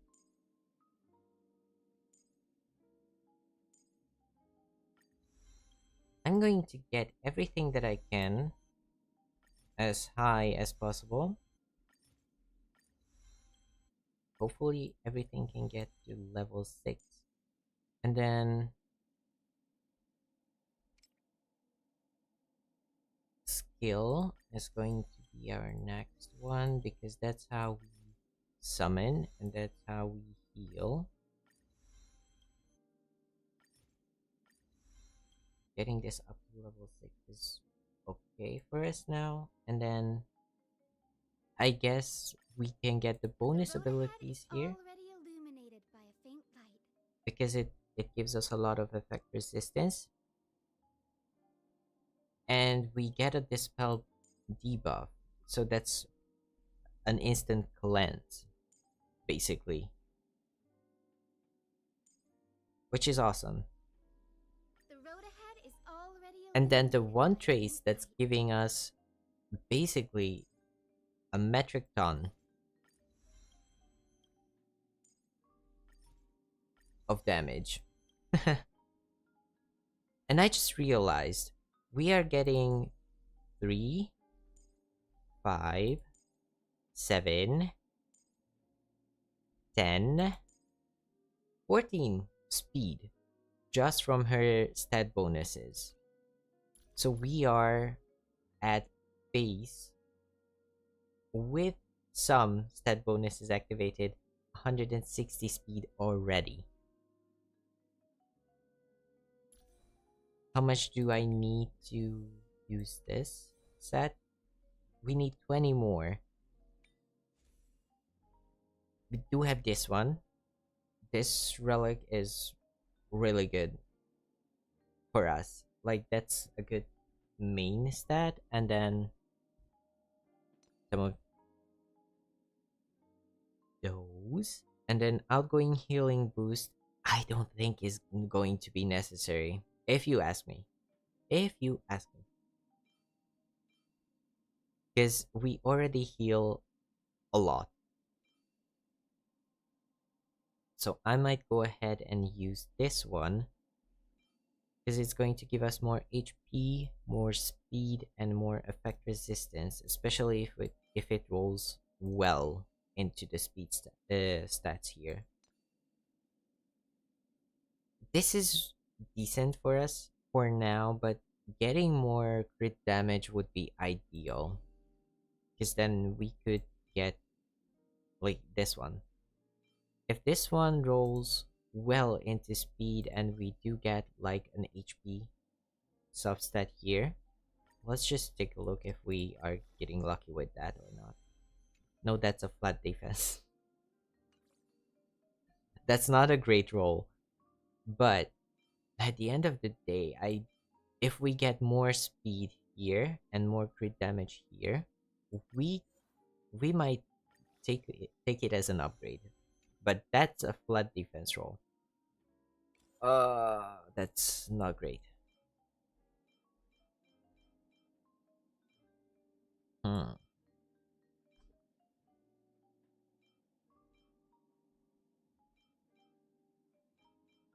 B: I'm going to get everything that I can as high as possible. Hopefully everything can get to level 6. And then skill is going to be our next one, because that's how we summon and that's how we heal. Getting this up to level 6 is okay for us now. And then I guess we can get the bonus abilities here,
C: already illuminated by a faint light.
B: because it gives us a lot of effect resistance. And we get a dispel debuff, so that's an instant cleanse, basically, which is awesome.
C: The road ahead is already
B: And then the
C: illuminated
B: one
C: by a
B: trace
C: faint
B: that's
C: light.
B: giving us basically a metric ton of damage. And I just realized we are getting 3, 5, 7, 10, 14 speed just from her stat bonuses. So we are at base with some stat bonuses activated 160 speed already. How much do I need to use this set? We need 20 more. We do have this one. This relic is really good for us. Like, that's a good main stat. And then some of those. And then outgoing healing boost, I don't think is going to be necessary. If you ask me. If you ask me. Because we already heal a lot. So I might go ahead and use this one, because it's going to give us more HP, more speed, and more effect resistance, especially if it rolls well. into the stats here. This is decent for us for now, but getting more crit damage would be ideal. Because then we could get like this one. If this one rolls well into speed and we do get like an HP substat here, let's just take a look if we are getting lucky with that or not. No, that's a flat defense. That's not a great roll. But at the end of the day, if we get more speed here and more crit damage here, we might take it as an upgrade. But that's a flat defense roll. That's not great. Hmm.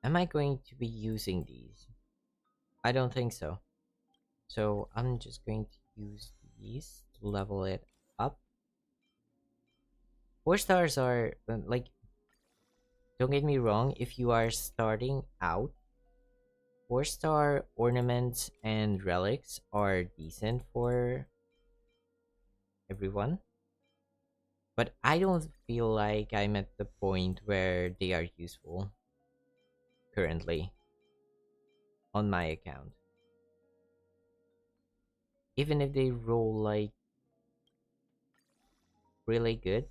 B: Am I going to be using these? I don't think so. So I'm just going to use these to level it up. 4 stars are like, don't get me wrong, if you are starting out, 4-star ornaments and relics are decent for everyone. But I don't feel like I'm at the point where they are useful currently on my account. Even if they roll like really good,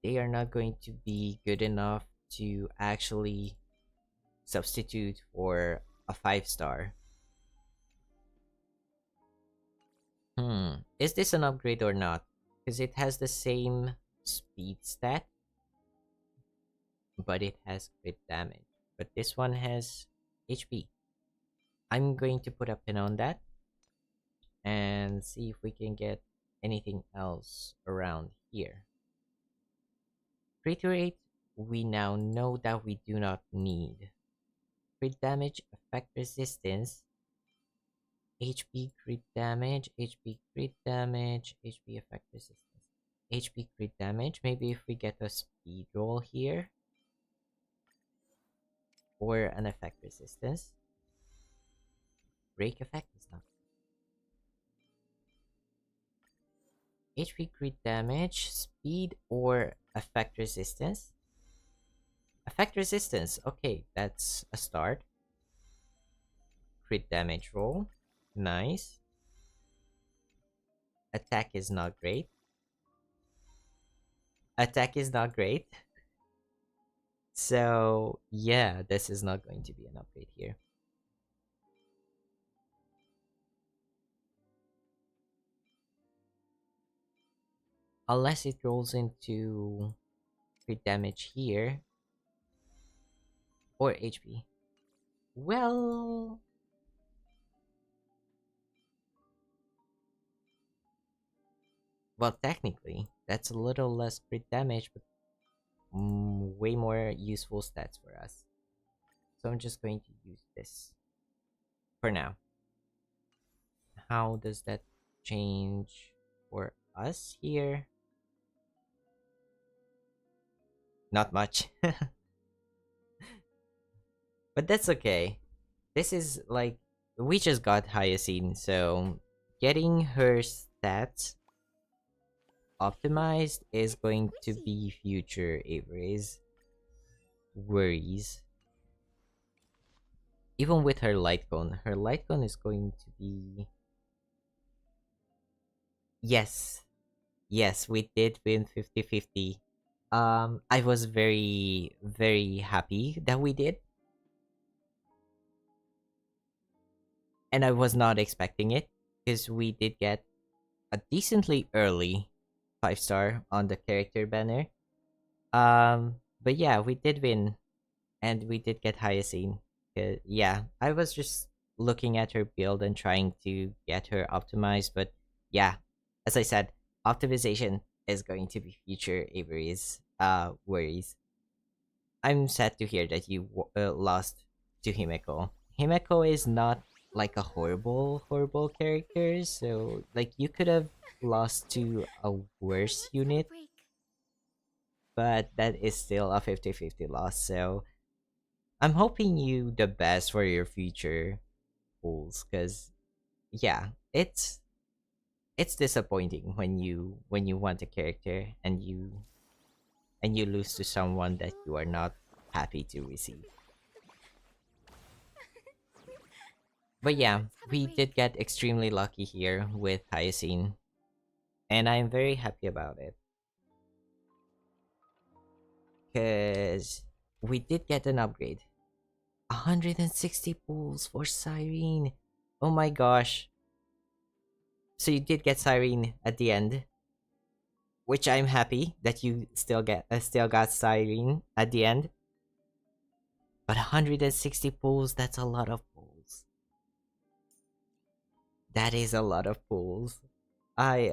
B: they are not going to be good enough to actually substitute for a 5-star. Is this an upgrade or not? Because it has the same speed stat, but it has crit damage. But this one has HP. I'm going to put a pin on that and see if we can get anything else around here. Crit rate, we now know that we do not need. Crit damage, effect resistance, HP crit damage, HP crit damage, HP effect resistance, HP crit damage. Maybe if we get a speed roll here, or an effect resistance. Break effect is not. HP crit damage, speed, or effect resistance. Effect resistance, okay, that's a start. Crit damage roll, nice. Attack is not great. Attack is not great. So yeah, this is not going to be an upgrade here. Unless it rolls into crit damage here. Or HP. Well, technically, that's a little less crit damage, but way more useful stats for us. So I'm just going to use this for now. How does that change for us here? Not much. But that's okay. This is like, we just got Hyacine, so getting her stats optimized is going to be future Avery's worries. Even with her lightcone is going to be... Yes, we did win 50-50. I was very, very happy that we did. And I was not expecting it, because we did get a decently early 5-star on the character banner. But yeah, we did win, and we did get Hyacine. Yeah, I was just looking at her build and trying to get her optimized, but yeah, as I said, optimization is going to be future Avery's worries. I'm sad to hear that you lost to Himeko. Himeko is not like a horrible character, so like you could have lost to a worse
C: Let's have a
B: unit,
C: break.
B: but that is still a 50-50 loss. So I'm hoping you the best for your future pulls, because yeah, it's disappointing when you want a character and you lose to someone that you are not happy to receive. But yeah,
C: Let's have a
B: we
C: break.
B: did get extremely lucky here with Hyacine, and I'm very happy about it because we did get an upgrade. 160 pulls for Cyrene. Oh my gosh. So you did get Cyrene at the end, which I'm happy that you still got Cyrene at the end. But 160 pulls, that's a lot of pulls. That is a lot of pulls. I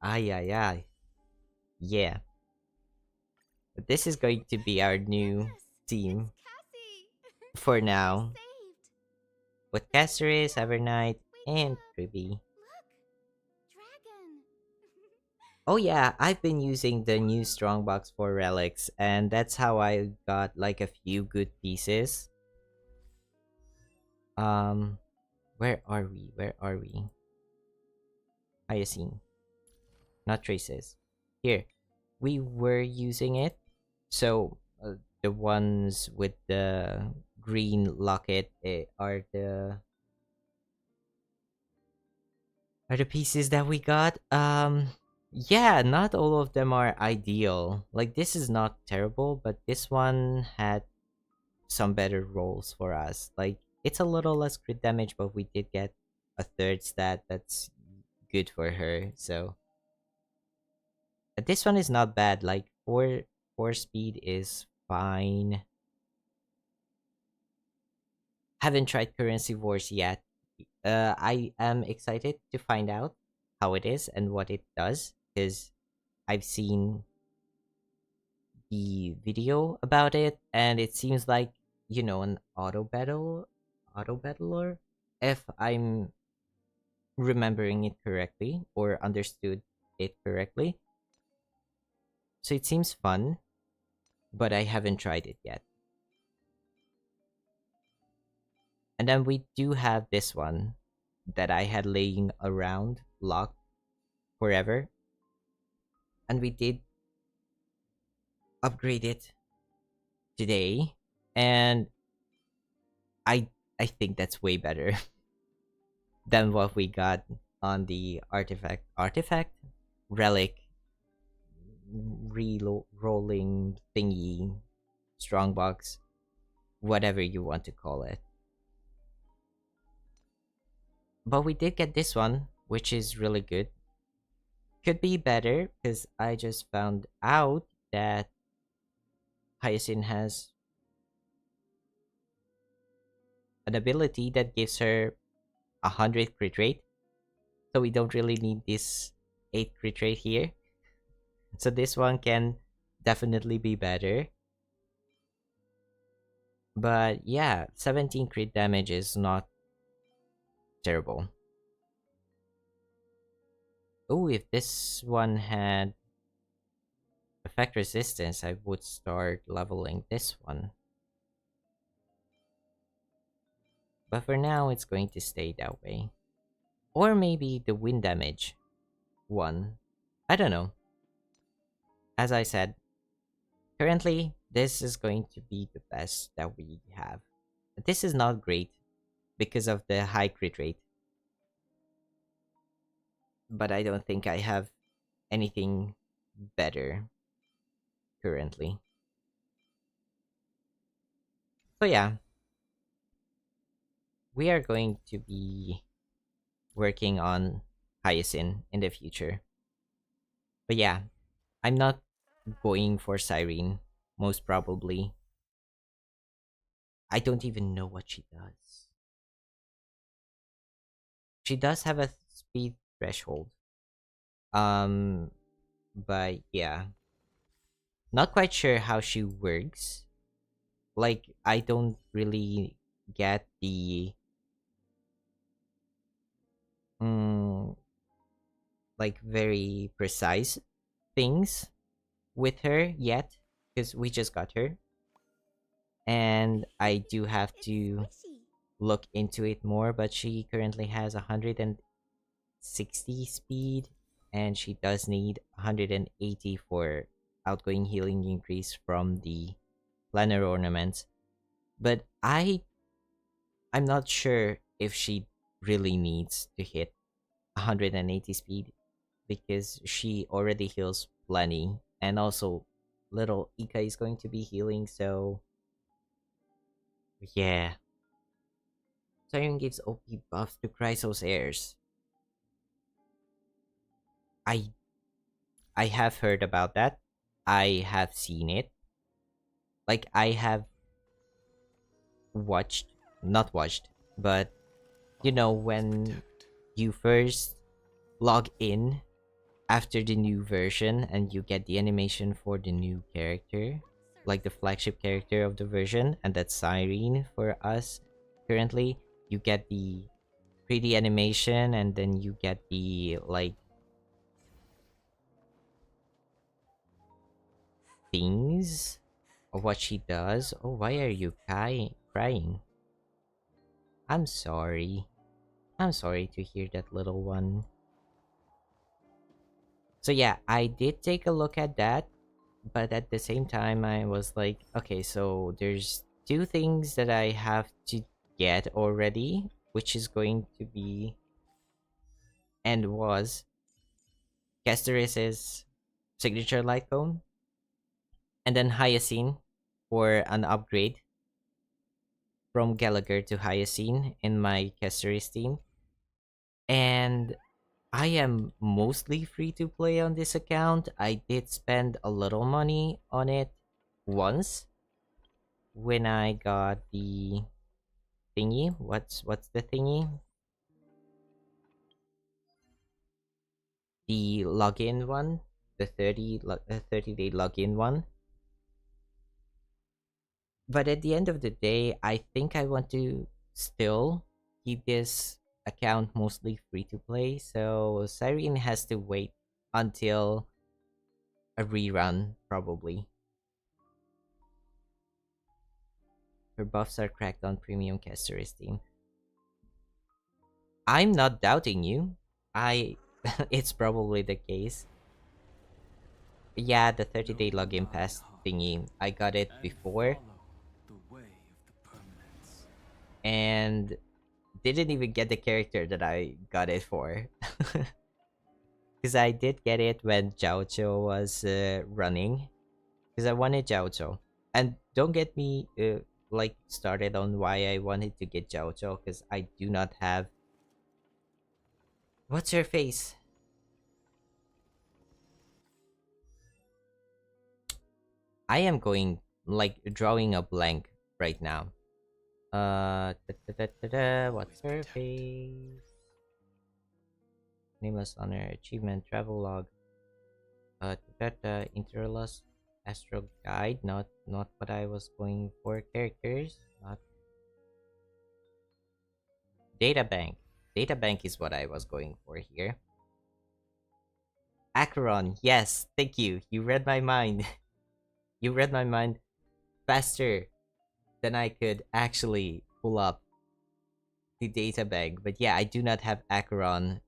B: ay. Yeah. But this is going to be our new
C: Goodness,
B: team
C: it's Cassie.
B: for
C: We're
B: now.
C: saved.
B: With Caceres, Evernight,
C: Wake
B: and
C: up.
B: Ruby.
C: Look, dragon.
B: Oh yeah, I've been using the new strongbox for relics, and that's how I got like a few good pieces. Um, where are we? Where are we? Hyacine, not traces. Here, we were using it. So the ones with the green locket are the pieces that we got. Yeah, not all of them are ideal. Like this is not terrible, but this one had some better rolls for us. Like it's a little less crit damage, but we did get a third stat that's good for her. So this one is not bad. Like four speed is fine. Haven't tried currency wars yet. I am excited to find out how it is and what it does because I've seen the video about it and it seems like an auto battler if I'm remembering it correctly or understood it correctly. So it seems fun, but I haven't tried it yet. And then we do have this one that I had laying around locked forever, and we did upgrade it today, and I I think that's way better than what we got on the artifact relic rolling thingy strongbox, whatever you want to call it. But we did get this one, which is really good. Could be better because I just found out that Hyacin has an ability that gives her 100 crit rate. So we don't really need this 8 crit rate here. So this one can definitely be better. But yeah, 17 crit damage is not terrible. Oh, if this one had effect resistance, I would start leveling this one. But for now, it's going to stay that way. Or maybe the wind damage one. I don't know. As I said, currently, this is going to be the best that we have. This is not great because of the high crit rate. But I don't think I have anything better currently. So yeah, we are going to be working on Hyacin in the future. But yeah, I'm not going for Cyrene, most probably. I don't even know what she does. She does have a speed threshold. Um, but yeah, not quite sure how she works. Like, I don't really get the mm, like very precise things with her yet because we just got her, and I do have
C: It's
B: to
C: squishy.
B: look into it more. But she currently has 160 speed, and she does need 180 for outgoing healing increase from the planner ornaments. But I'm not sure if she really needs to hit 180 speed because she already heals plenty, and also little Ika is going to be healing, so yeah. Siren gives OP buffs to Chrysos heirs. I I have heard about that. I have seen it. Like I have watched, not watched, but you know when
A: Protect.
B: you first log in after the new version and you get the animation for the new character, like the flagship character of the version, and that's Siren for us currently. You get the pretty animation, and then you get the like things of what she does. Oh, why are you crying? I'm sorry. I'm sorry to hear that, little one. So yeah, I did take a look at that, but at the same time I was like, okay, so there's two things that I have to get already, which is going to be and was Castoris's signature light cone, and then Hyacine for an upgrade from Gallagher to Hyacine in my Castoris team. And I am mostly free to play on this account. I did spend a little money on it once when I got the thingy. What's the thingy? The login one, the 30-day login one. But at the end of the day, I think I want to still keep this account mostly free to play. So Siren has to wait until a rerun, probably. Her buffs are cracked on premium caster esteem. I'm not doubting you. I it's probably the case. Yeah, the 30-day
A: Know
B: login
A: my
B: pass
A: heart
B: thingy. I got it
A: and
B: before
A: follow the way of the permanents.
B: and didn't even get the character that I got it for. Because I did get it when Jiaocho was running. Because I wanted Jiaocho. And don't get me like started on why I wanted to get Jiaocho, because I do not have. What's her face? I am going like drawing a blank right now. What's
A: Always
B: her
A: protect.
B: face? Nameless honor achievement travel log. Interlust astral guide. Not what I was going for. Characters. Not data bank. Data bank is what I was going for here. Acheron. Yes, thank you. You read my mind. You read my mind faster than I could actually pull up the data bank. But yeah, I do not have Acheron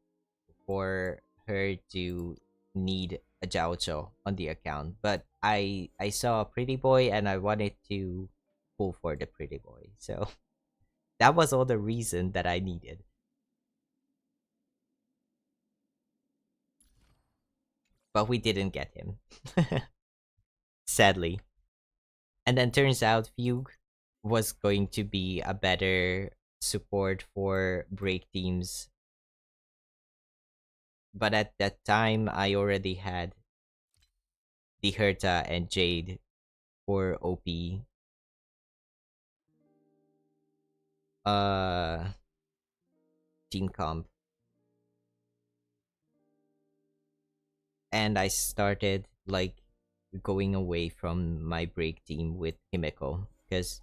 B: for her to need a Jiaocho on the account. But I saw a pretty boy and I wanted to pull for the pretty boy. So that was all the reason that I needed. But we didn't get him. Sadly. And then turns out Fugue was going to be a better support for break teams. But at that time I already had the Herta and Jade for OP uh team comp. And I started like going away from my break team with Himeko because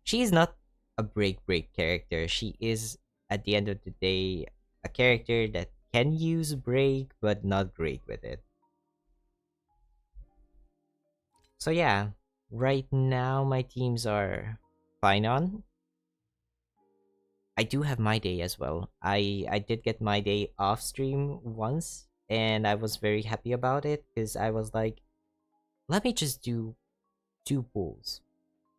B: she is not a break character. She is at the end of the day a character that can use break, but not great with it. So yeah, right now my teams are fine on. I do have my day as well. I did get my day off stream once, and I was very happy about it because I was like, let me just do 2 pulls,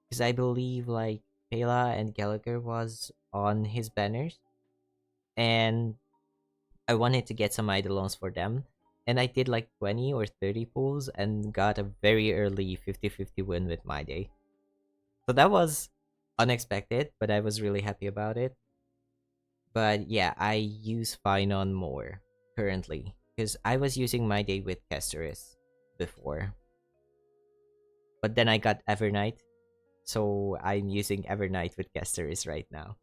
B: because I believe like Pela and Gallagher was on his banners, and I wanted to get some Eidolons for them. And I did like 20 or 30 pulls and got a very early 50-50 win with my day. So that was unexpected, but I was really happy about it. But yeah, I use Finon more currently because I was using my day with Kesteris before. But then I got Evernight, so I'm using Evernight with Kesteris right now.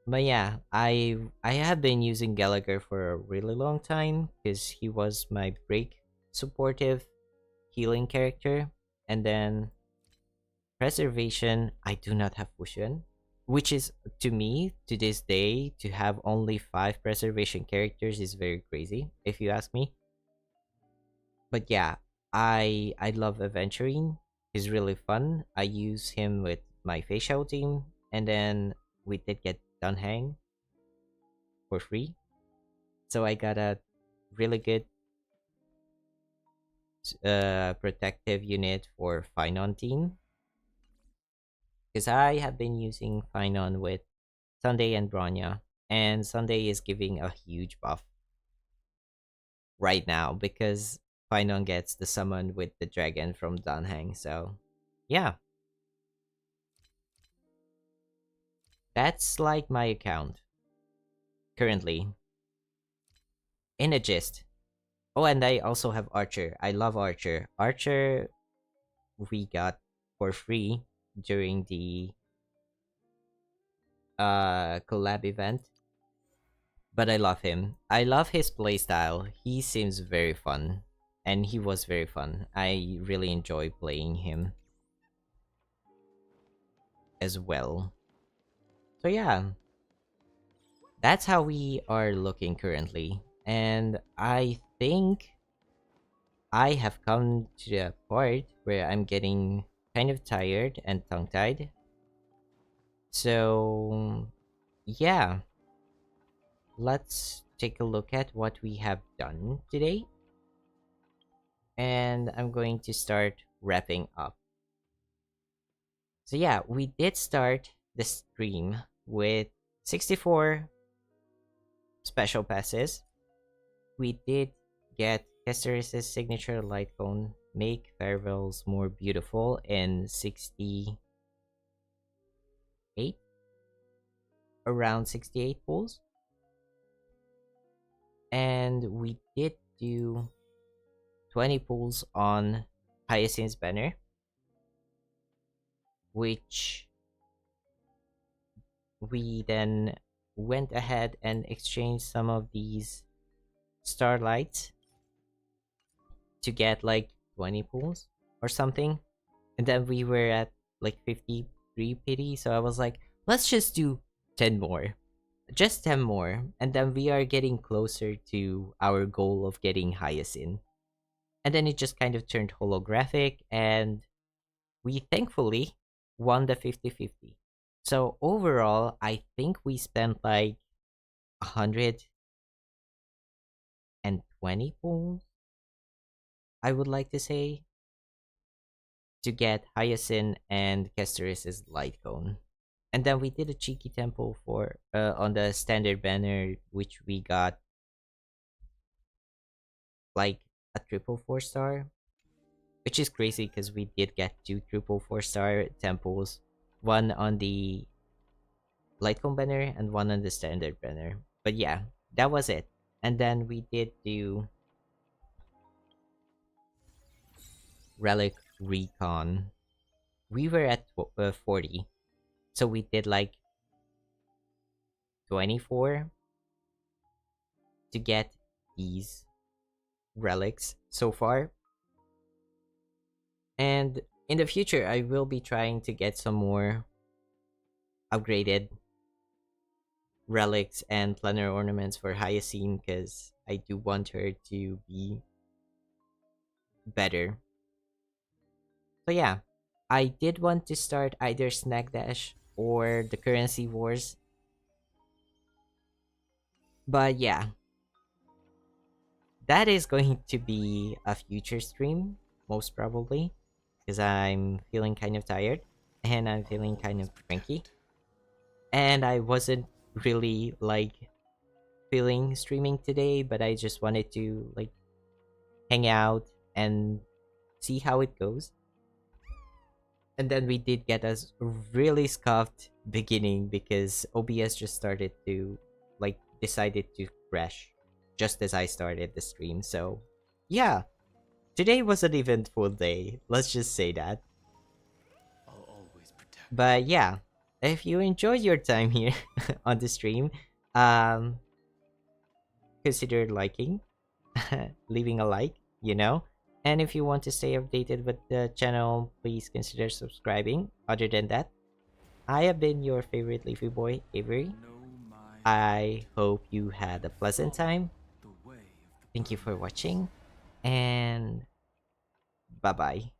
B: But yeah, I have been using Gallagher for a really long time because he was my break supportive healing character, and then preservation I do not have Fusion, which is to me to this day to have only 5 preservation characters is very crazy if you ask me. But yeah, I love Aventurine. He's really fun. I use him with my facial team, and then we did get Dunhang for free. So I got a really good protective unit for Finon team. Because I have been using Finon with Sunday and Bronya, and Sunday is giving a huge buff right now because Finon gets the summon with the dragon from Danhang. So yeah, that's like my account currently. In a gist. Oh, and I also have Archer. I love Archer. Archer we got for free during the collab event. But I love him. I love his playstyle. He seems very fun. And he was very fun. I really enjoy playing him as well. So yeah, that's how we are looking currently. And I think I have come to the part where I'm getting kind of tired and tongue-tied. So yeah, let's take a look at what we have done today. And I'm going to start wrapping up. So yeah, we did start the stream with 64 special passes. We did get Kesteris' signature lightcone, make farewells more beautiful in 68, around 68 pulls. And we did do 20 pulls on Hyacine's banner, which we then went ahead and exchanged some of these starlights to get like 20 pulls or something. And then we were at like 53 pity, so I was like, let's just do 10 more. Just 10 more, and then we are getting closer to our goal of getting Hyacine. And then it just kind of turned holographic, and we thankfully won the 50-50. So overall, I think we spent like 120 pulls, I would like to say, to get Hyacine and Kesteris' Lightcone. And then we did a cheeky tempo for on the standard banner, which we got like a triple 4-star, which is crazy because we did get 2 triple 4-star temples, one on the Lightcone banner and one on the standard banner. But yeah, that was it. And then we did do Relic Recon. We were at 40. So we did like 24 to get these relics so far. And in the future, I will be trying to get some more upgraded relics and planner ornaments for Hyacine because I do want her to be better. So yeah, I did want to start either Snack Dash or the Currency Wars. But yeah, that is going to be a future stream, most probably, because I'm feeling kind of tired and I'm feeling kind of
A: Always
B: cranky.
A: protect.
B: And I wasn't really like feeling streaming today, but I just wanted to like hang out and see how it goes. And then we did get a really scuffed beginning because OBS just started to like decided to crash just as I started the stream. So yeah, today was an eventful day. Let's just say that.
A: I'll always protect.
B: But yeah, if you enjoyed your time here on the stream, um, consider liking, leaving a like, you know. And if you want to stay updated with the channel, please consider subscribing. Other than that, I have been your favorite Leafy boy, Avery.
A: Know my
B: I hope you had a pleasant
A: follow
B: time.
A: the way of the
B: Thank you for
A: permanents.
B: watching, and bye bye.